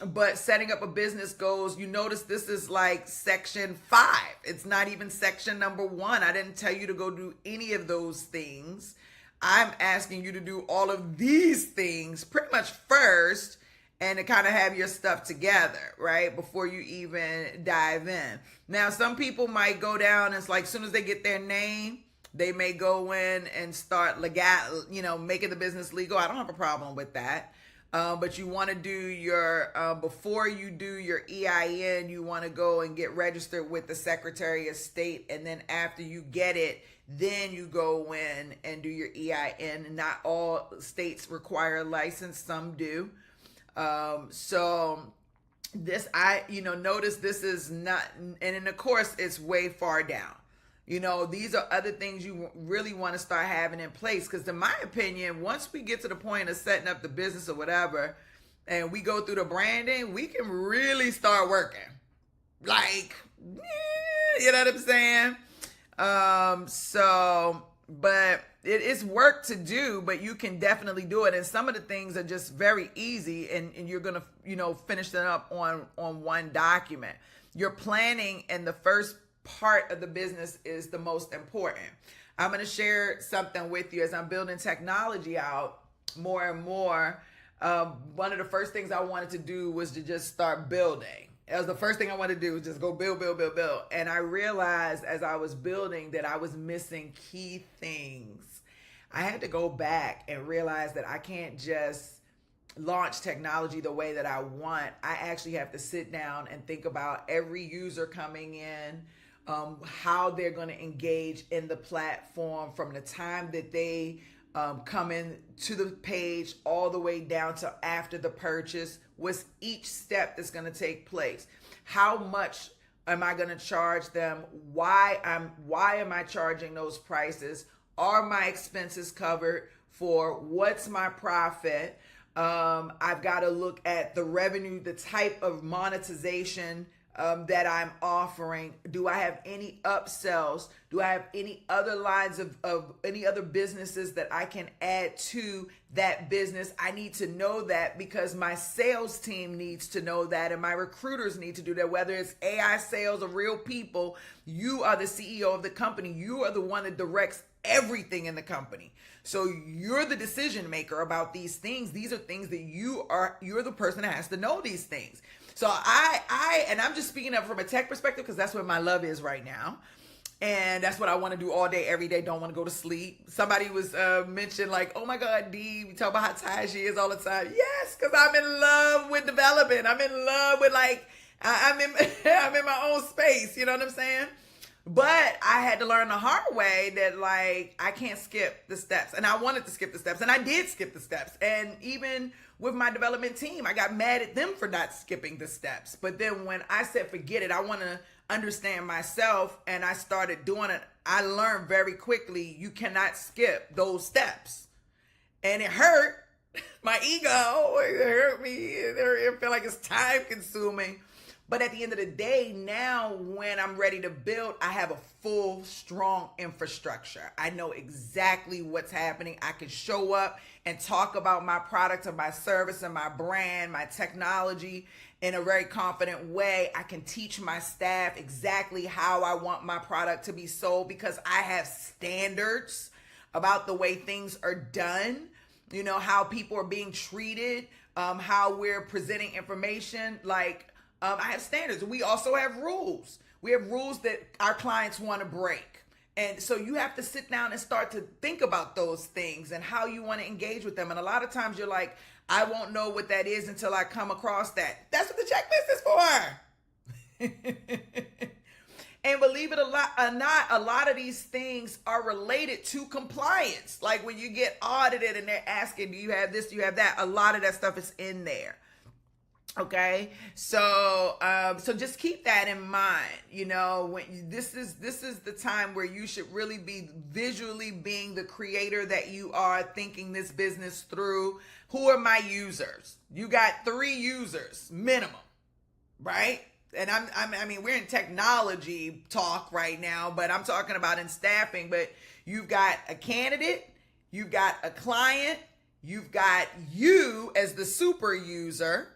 But setting up a business goes, you notice this is like section 5. It's not even section number 1. I didn't tell you to go do any of those things. I'm asking you to do all of these things pretty much first, and to kind of have your stuff together, right? Before you even dive in. Now, some people might go down and it's like, as soon as they get their name, they may go in and start making the business legal. I don't have a problem with that. But you want to do your, before you do your EIN, you want to go and get registered with the Secretary of State. And then after you get it, then you go in and do your EIN. Not all states require a license, some do. So this, notice this is not, and in the course, it's way far down. You know, these are other things you really want to start having in place. Because in my opinion, once we get to the point of setting up the business or whatever, and we go through the branding, we can really start working. Like, you know what I'm saying? But it is work to do, but you can definitely do it. And some of the things are just very easy, and you're going to, finish them up on one document. Your planning and the first part of the business is the most important. I'm going to share something with you as I'm building technology out more and more. One of the first things I wanted to do was to just start building. It was the first thing I wanted to do, was just go build. And I realized as I was building that I was missing key things. I had to go back and realize that I can't just launch technology the way that I want. I actually have to sit down and think about every user coming in, how they're going to engage in the platform from the time that they come in to the page all the way down to after the purchase. What's each step that's going to take place? How much am I going to charge them? Why am I charging those prices? Are my expenses covered for? What's my profit? I've got to look at the revenue, the type of monetization that I'm offering? Do I have any upsells? Do I have any other lines of any other businesses that I can add to that business? I need to know that because my sales team needs to know that, and my recruiters need to do that. Whether it's AI sales or real people, you are the CEO of the company. You are the one that directs everything in the company. So you're the decision maker about these things. These are things that you're the person that has to know these things. So and I'm just speaking up from a tech perspective because that's where my love is right now. And that's what I want to do all day, every day. Don't want to go to sleep. Somebody was mentioned like, oh my God, Dee, we talk about how tired she is all the time. Yes, because I'm in love with development. I'm in love with I'm in my own space. You know what I'm saying? But I had to learn the hard way that I can't skip the steps. And I wanted to skip the steps. And I did skip the steps. And even with my development team, I got mad at them for not skipping the steps. But then when I said, forget it, I want to understand myself, and I started doing it, I learned very quickly you cannot skip those steps. And it hurt my ego. It hurt me. It felt like it's time consuming. But at the end of the day, now when I'm ready to build, I have a full, strong infrastructure. I know exactly what's happening. I can show up and talk about my product or my service and my brand, my technology in a very confident way. I can teach my staff exactly how I want my product to be sold because I have standards about the way things are done, how people are being treated, how we're presenting information. I have standards. We also have rules. We have rules that our clients want to break. And so you have to sit down and start to think about those things and how you want to engage with them. And a lot of times you're like, I won't know what that is until I come across that. That's what the checklist is for. And believe it or not, a lot of these things are related to compliance. Like when you get audited and they're asking, do you have this, do you have that? A lot of that stuff is in there. Okay, so just keep that in mind. When this is the time where you should really be visually being the creator that you are, thinking this business through. Who are my users? You got 3 users minimum, right? And I mean, we're in technology talk right now, but I'm talking about in staffing. But you've got a candidate, you've got a client, you've got you as the super user.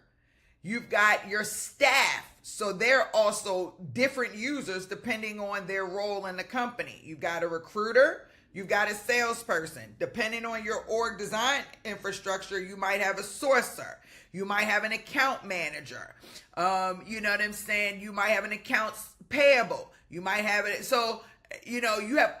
You've got your staff. So they're also different users depending on their role in the company. You've got a recruiter. You've got a salesperson. Depending on your org design infrastructure, you might have a sourcer. You might have an account manager. You know what I'm saying? You might have an accounts payable. You might have it. So, you have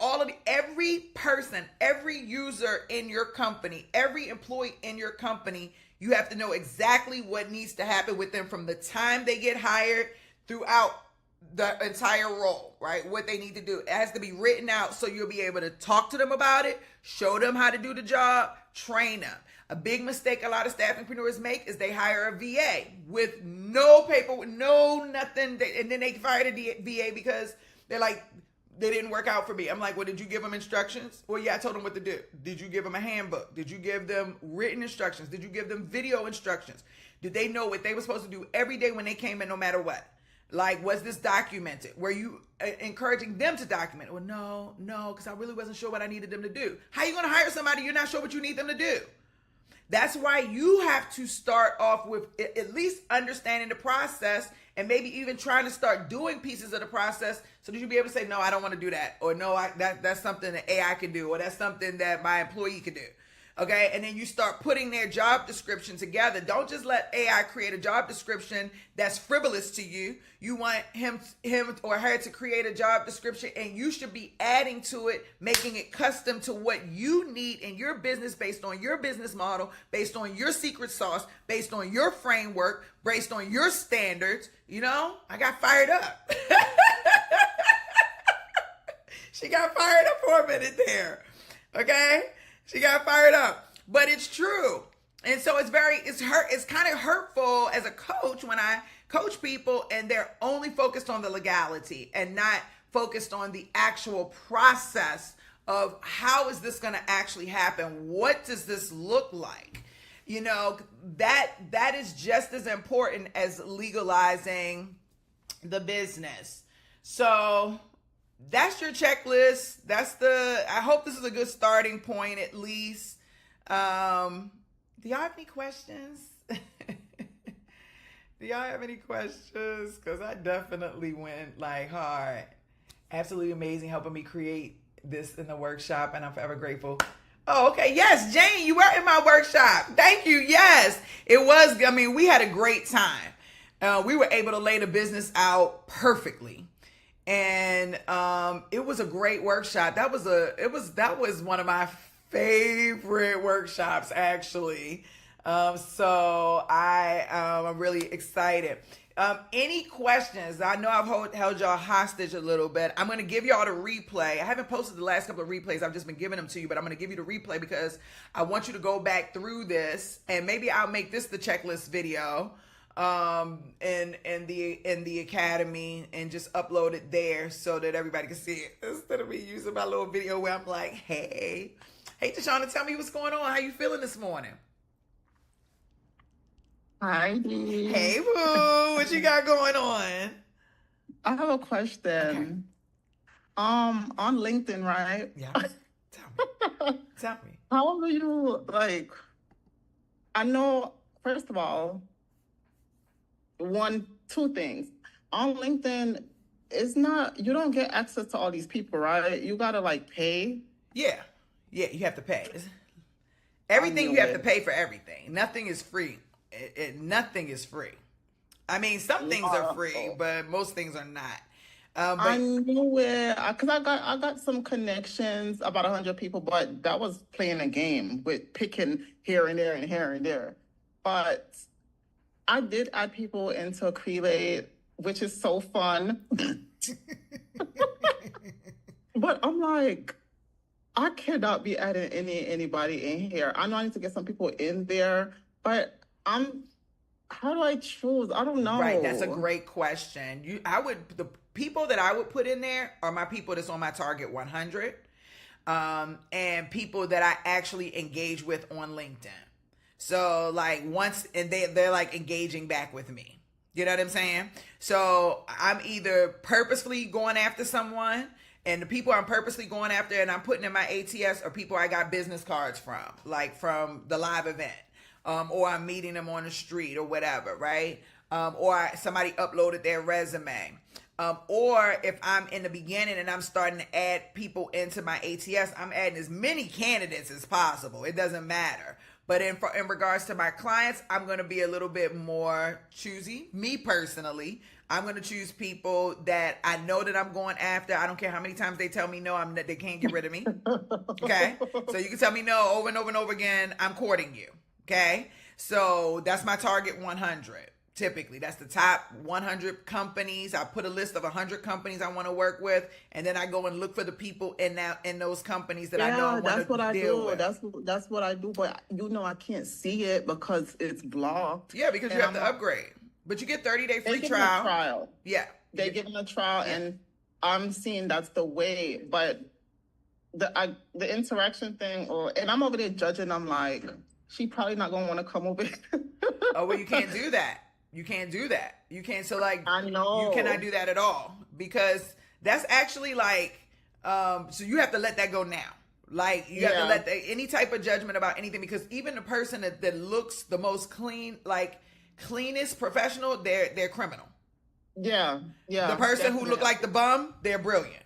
every person, every user in your company, every employee in your company. You have to know exactly what needs to happen with them from the time they get hired throughout the entire role, right? What they need to do. It has to be written out so you'll be able to talk to them about it, show them how to do the job, train them. A big mistake a lot of staffingpreneurs make is they hire a VA with no paper, no nothing, and then they fire the VA because they're like, they didn't work out for me. I'm like, well, did you give them instructions? Well, yeah, I told them what to do. Did you give them a handbook? Did you give them written instructions? Did you give them video instructions? Did they know what they were supposed to do every day when they came in, no matter what? Was this documented? Were you encouraging them to document? Well, no, because I really wasn't sure what I needed them to do. How are you going to hire somebody you're not sure what you need them to do? That's why you have to start off with at least understanding the process and maybe even trying to start doing pieces of the process so that you'll be able to say, no, I don't want to do that. Or no, that's something that AI can do. Or that's something that my employee can do. Okay, and then you start putting their job description together. Don't just let AI create a job description that's frivolous to you. You want him or her to create a job description, and you should be adding to it, making it custom to what you need in your business based on your business model, based on your secret sauce, based on your framework, based on your standards. I got fired up. She got fired up for a minute there. Okay? She got fired up, but it's true. And so it's kind of hurtful as a coach when I coach people and they're only focused on the legality and not focused on the actual process of how is this going to actually happen? What does this look like? That is just as important as legalizing the business. So that's your checklist. I hope this is a good starting point at least. Do y'all have any questions? Do y'all have any questions? Because I definitely went like hard. Absolutely amazing helping me create this in the workshop, and I'm forever grateful. Oh, okay. Yes, Jane, you were in my workshop. Thank you. Yes, it was. I mean, we had a great time. We were able to lay the business out perfectly. And it was a great workshop. That was one of my favorite workshops, actually. So I'm really excited. Any questions? I know I've held y'all hostage a little bit. I'm going to give y'all the replay. I haven't posted the last couple of replays. I've just been giving them to you, but I'm going to give you the replay because I want you to go back through this, and maybe I'll make this the checklist video in the academy and just upload it there so that everybody can see it instead of me using my little video where I'm like, hey Tashana, tell me what's going on. How you feeling this morning? Hi, Dee. Hey, boo. What you got going on? I have a question. Okay. On LinkedIn, right? Yeah. Tell me. How do you I know, first of all, two things. On LinkedIn, you don't get access to all these people, right? You gotta pay. Yeah, you have to pay. Everything you have to pay for everything. Nothing is free. Nothing is free. I mean, some things are free, but most things are not. I knew it because I got some connections, about 100 people, but that was playing a game with picking here and there and here and there. But I did add people into Create, which is so fun. But I'm like, I cannot be adding anybody in here. I know I need to get some people in there, but how do I choose? I don't know. Right, that's a great question. The people that I would put in there are my people that's on my target 100, and people that I actually engage with on LinkedIn. So they're like engaging back with me. You know what I'm saying? So I'm either purposely going after someone, and the people I'm purposely going after and I'm putting in my ATS are people I got business cards from, like from the live event. Or I'm meeting them on the street or whatever, right? Or somebody uploaded their resume. Or if I'm in the beginning and I'm starting to add people into my ATS, I'm adding as many candidates as possible. It doesn't matter. But in regards to my clients, I'm going to be a little bit more choosy. Me personally, I'm going to choose people that I know that I'm going after. I don't care how many times they tell me no, they can't get rid of me. Okay? So you can tell me no over and over and over again. I'm courting you. Okay, so that's my target 100. Typically, that's the top 100 companies. I put a list of 100 companies I want to work with, and then I go and look for the people in those companies that I know I want to deal with. That's what I do, but I can't see it because it's blocked. Yeah, because you have to upgrade. But you get 30-day free trial. Yeah, they give them a trial, and I'm seeing that's the way. But the interaction thing, and I'm over there judging. I'm like, she probably not gonna want to come over here. Oh, well, you can't do that. You can't do that. You can't. So I know you cannot do that at all, because that's actually so you have to let that go now. Like you have to let any type of judgment about anything, because even the person that looks the most cleanest professional, they're criminal. Yeah. The person who looked like the bum, they're brilliant.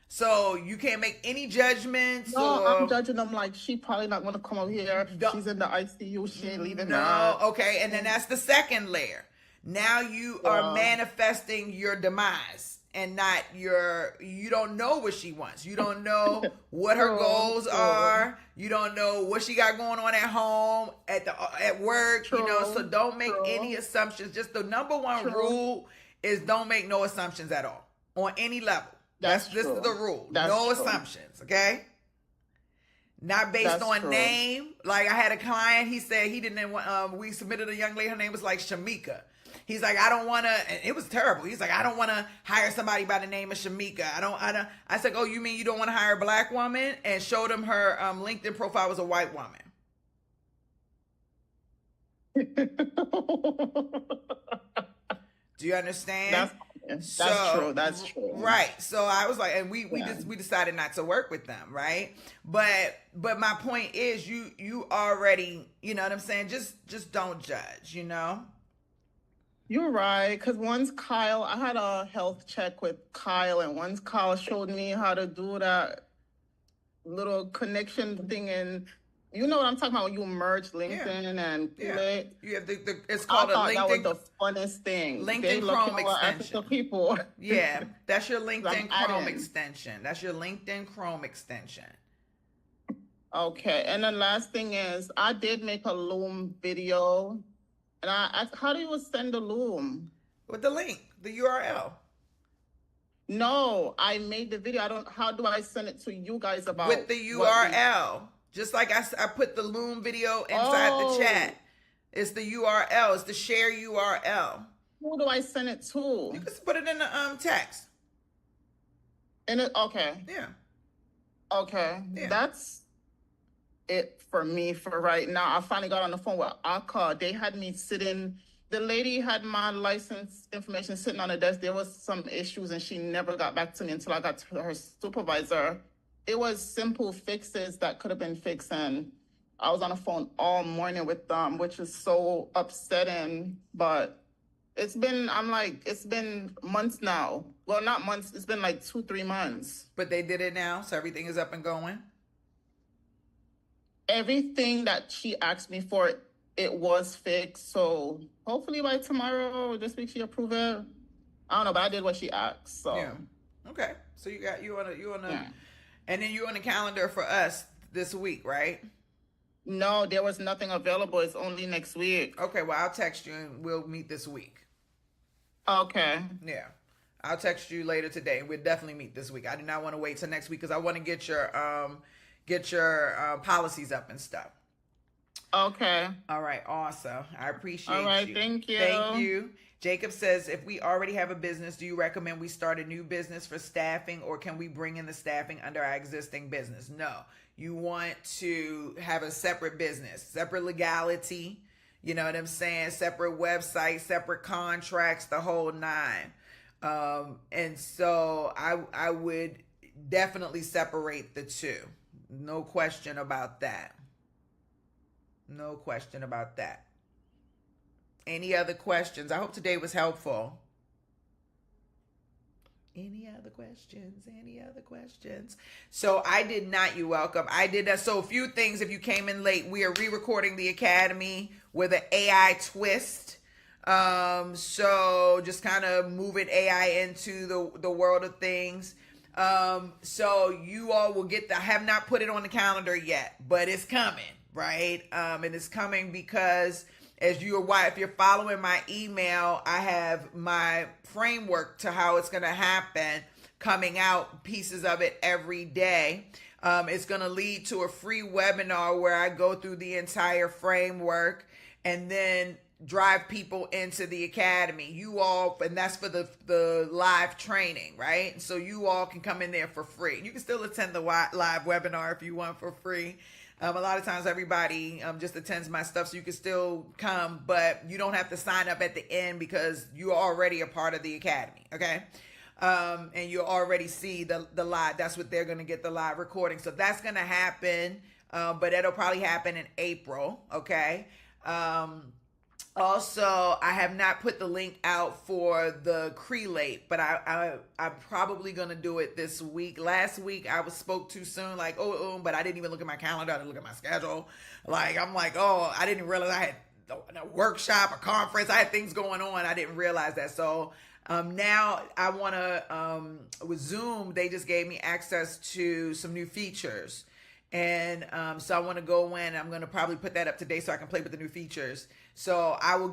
So you can't make any judgments. No, I'm judging them like she probably not going to come over here. She's in the ICU. She ain't leaving. No, okay. And then that's the second layer. Now you are manifesting your demise, and not you don't know what she wants. You don't know what her goals are. You don't know what she got going on at home, at work, so don't make any assumptions. Just the number one rule is don't make no assumptions at all on any level. This is the rule. No assumptions, okay? Not based on name. Like I had a client, he said he didn't want, we submitted a young lady, her name was like Shamika. He's like, I don't want to, and it was terrible. He's like, I don't want to hire somebody by the name of Shamika. I said, oh, you mean you don't want to hire a black woman? And showed him her LinkedIn profile was a white woman. Do you understand? That's So true. That's true. right. So I was like, and Yeah. we decided not to work with them, right? But my point is, you already, you know what I'm saying? Just don't judge, you know. You're right. Because once Kyle, I had a health check with Kyle, and once Kyle showed me how to do that little connection thing, and you know what I'm talking about when you merge Yeah. LinkedIn and Yeah. Kool-Aid. You have it's I called a thought that was LinkedIn the funnest thing. They LinkedIn looking Chrome over extension. Africa people. Yeah, that's your 'Cause LinkedIn I'm Chrome adding. extension. That's your LinkedIn Chrome extension. Okay, and the last thing is, I did make a Loom video, and I asked, how do you send the Loom? With the link, the URL. No, I made the video. I don't. How do I send it to you guys about With the what we? URL. Just like I put the Loom video inside the chat. It's the URL. It's the share URL. Who do I send it to? You can put it in the text. And it, okay, Yeah. okay, Yeah. that's it for me for right now. I finally got on the phone with Akka. They had me sitting. The lady had my license information sitting on the desk. There was some issues, and she never got back to me until I got to her supervisor. It was simple fixes that could have been fixed, and I was on the phone all morning with them, which is so upsetting. But it's been, I'm like, it's been months now. Well, not months. It's been like 2-3 months. But they did it now, so everything is up and going. Everything that she asked me for, it was fixed. So hopefully by tomorrow or this week she approve it. I don't know, but I did what she asked. So yeah. Okay. So you on a yeah. And then you on the calendar for us this week, right? No, there was nothing available. It's only next week. Okay, well I'll text you and we'll meet this week. Okay. Yeah. I'll text you later today. We'll definitely meet this week. I do not want to wait till next week because I want to get your policies up and stuff. Okay. All right, awesome. I appreciate you. All right, thank you. Thank you. Jacob says, if we already have a business, do you recommend we start a new business for staffing, or can we bring in the staffing under our existing business? No. You want to have a separate business, separate legality, you know what I'm saying? Separate website, separate contracts, the whole nine. And so I would definitely separate the two. No question about that. No question about that. Any other questions? I hope today was helpful. Any other questions? Any other questions? So I did not, you're welcome. I did that. So a few things, if you came in late, we are re-recording the Academy with an AI twist. So just kind of moving AI into the world of things. So you all will get I have not put it on the calendar yet, but it's coming, right? And it's coming because if you're following my email, I have my framework to how it's going to happen coming out, pieces of it every day. It's going to lead to a free webinar where I go through the entire framework and then drive people into the Academy. You all, and that's for the live training, right? So you all can come in there for free. You can still attend the live webinar if you want for free. A lot of times everybody just attends my stuff, so you can still come, but you don't have to sign up at the end because you're already a part of the Academy, okay? And you already see the live. That's what they're going to get, the live recording. So that's going to happen, but it'll probably happen in April, okay? Also, I have not put the link out for the Crelate, but I'm probably going to do it this week. Last week, I spoke too soon, like, but I didn't even look at my calendar. I didn't look at my schedule. I'm like, I didn't realize I had a workshop, a conference. I had things going on. I didn't realize that. So now I want to, with Zoom, they just gave me access to some new features. And so I want to go in. I'm going to probably put that up today so I can play with the new features. So I will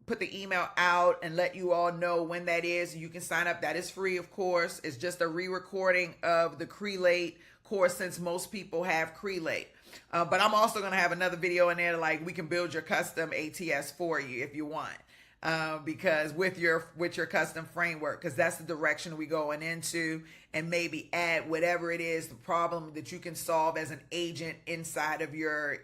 put the email out and let you all know when that is. You can sign up. That is free, of course. It's just a re-recording of the Crelate course since most people have Crelate. But I'm also going to have another video in there we can build your custom ATS for you if you want. Because with your custom framework, because that's the direction we're going into, and maybe add whatever it is, the problem that you can solve as an agent inside of your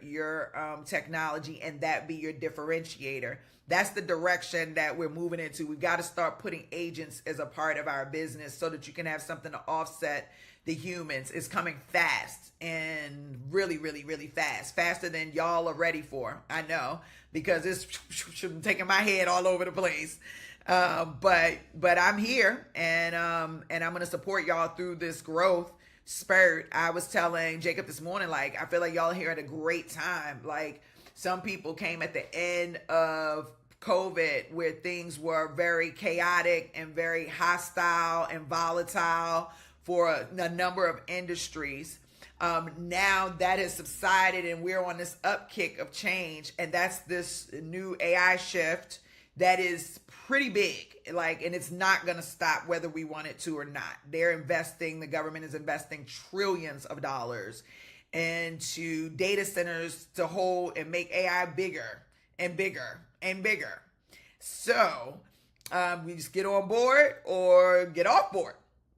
technology, and that be your differentiator That's the direction that we're moving into. We've got to start putting agents as a part of our business so that you can have something to offset the humans. It's coming fast and really, really, really fast. Faster than y'all are ready for. I know, because it's taking my head all over the place. But I'm here, and I'm going to support y'all through this growth spurt. I was telling Jacob this morning, like, I feel like y'all are here at a great time. Like, some people came at the end of COVID where things were very chaotic and very hostile and volatile for a number of industries. Now that has subsided and we're on this upkick of change, and that's this new AI shift that is pretty big, like, and it's not going to stop whether we want it to or not. The government is investing trillions of dollars into data centers to hold and make AI bigger and bigger and bigger. So we just get on board or get off board,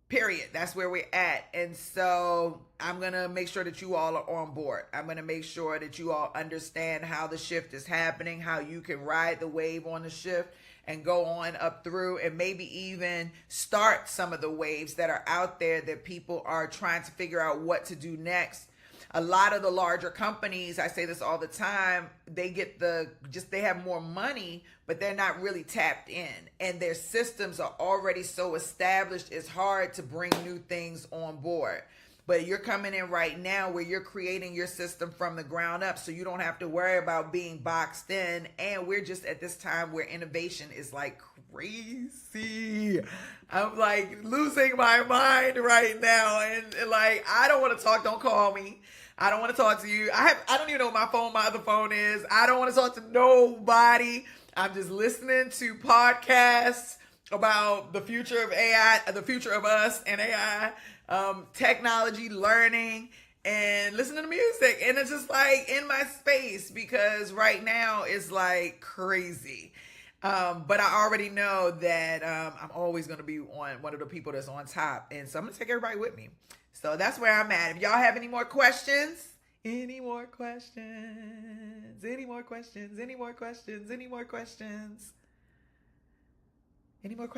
period. That's where we're at. And so I'm going to make sure that you all are on board. I'm going to make sure that you all understand how the shift is happening, how you can ride the wave on the shift and go on up through, and maybe even start some of the waves that are out there that people are trying to figure out what to do next. A lot of the larger companies, I say this all the time, they have more money, but they're not really tapped in, and their systems are already so established, it's hard to bring new things on board. But you're coming in right now where you're creating your system from the ground up, so you don't have to worry about being boxed in. And we're just at this time where innovation is like crazy. I'm like losing my mind right now. And like, I don't want to talk. Don't call me. I don't want to talk to you. I don't even know what my other phone is. I don't want to talk to nobody. I'm just listening to podcasts about the future of AI, the future of us and AI. Technology, learning, and listening to music. And it's just like in my space, because right now it's like crazy. But I already know that I'm always going to be one of the people that's on top. And so I'm going to take everybody with me. So that's where I'm at. If y'all have any more questions, any more questions, any more questions, any more questions, any more questions, any more questions.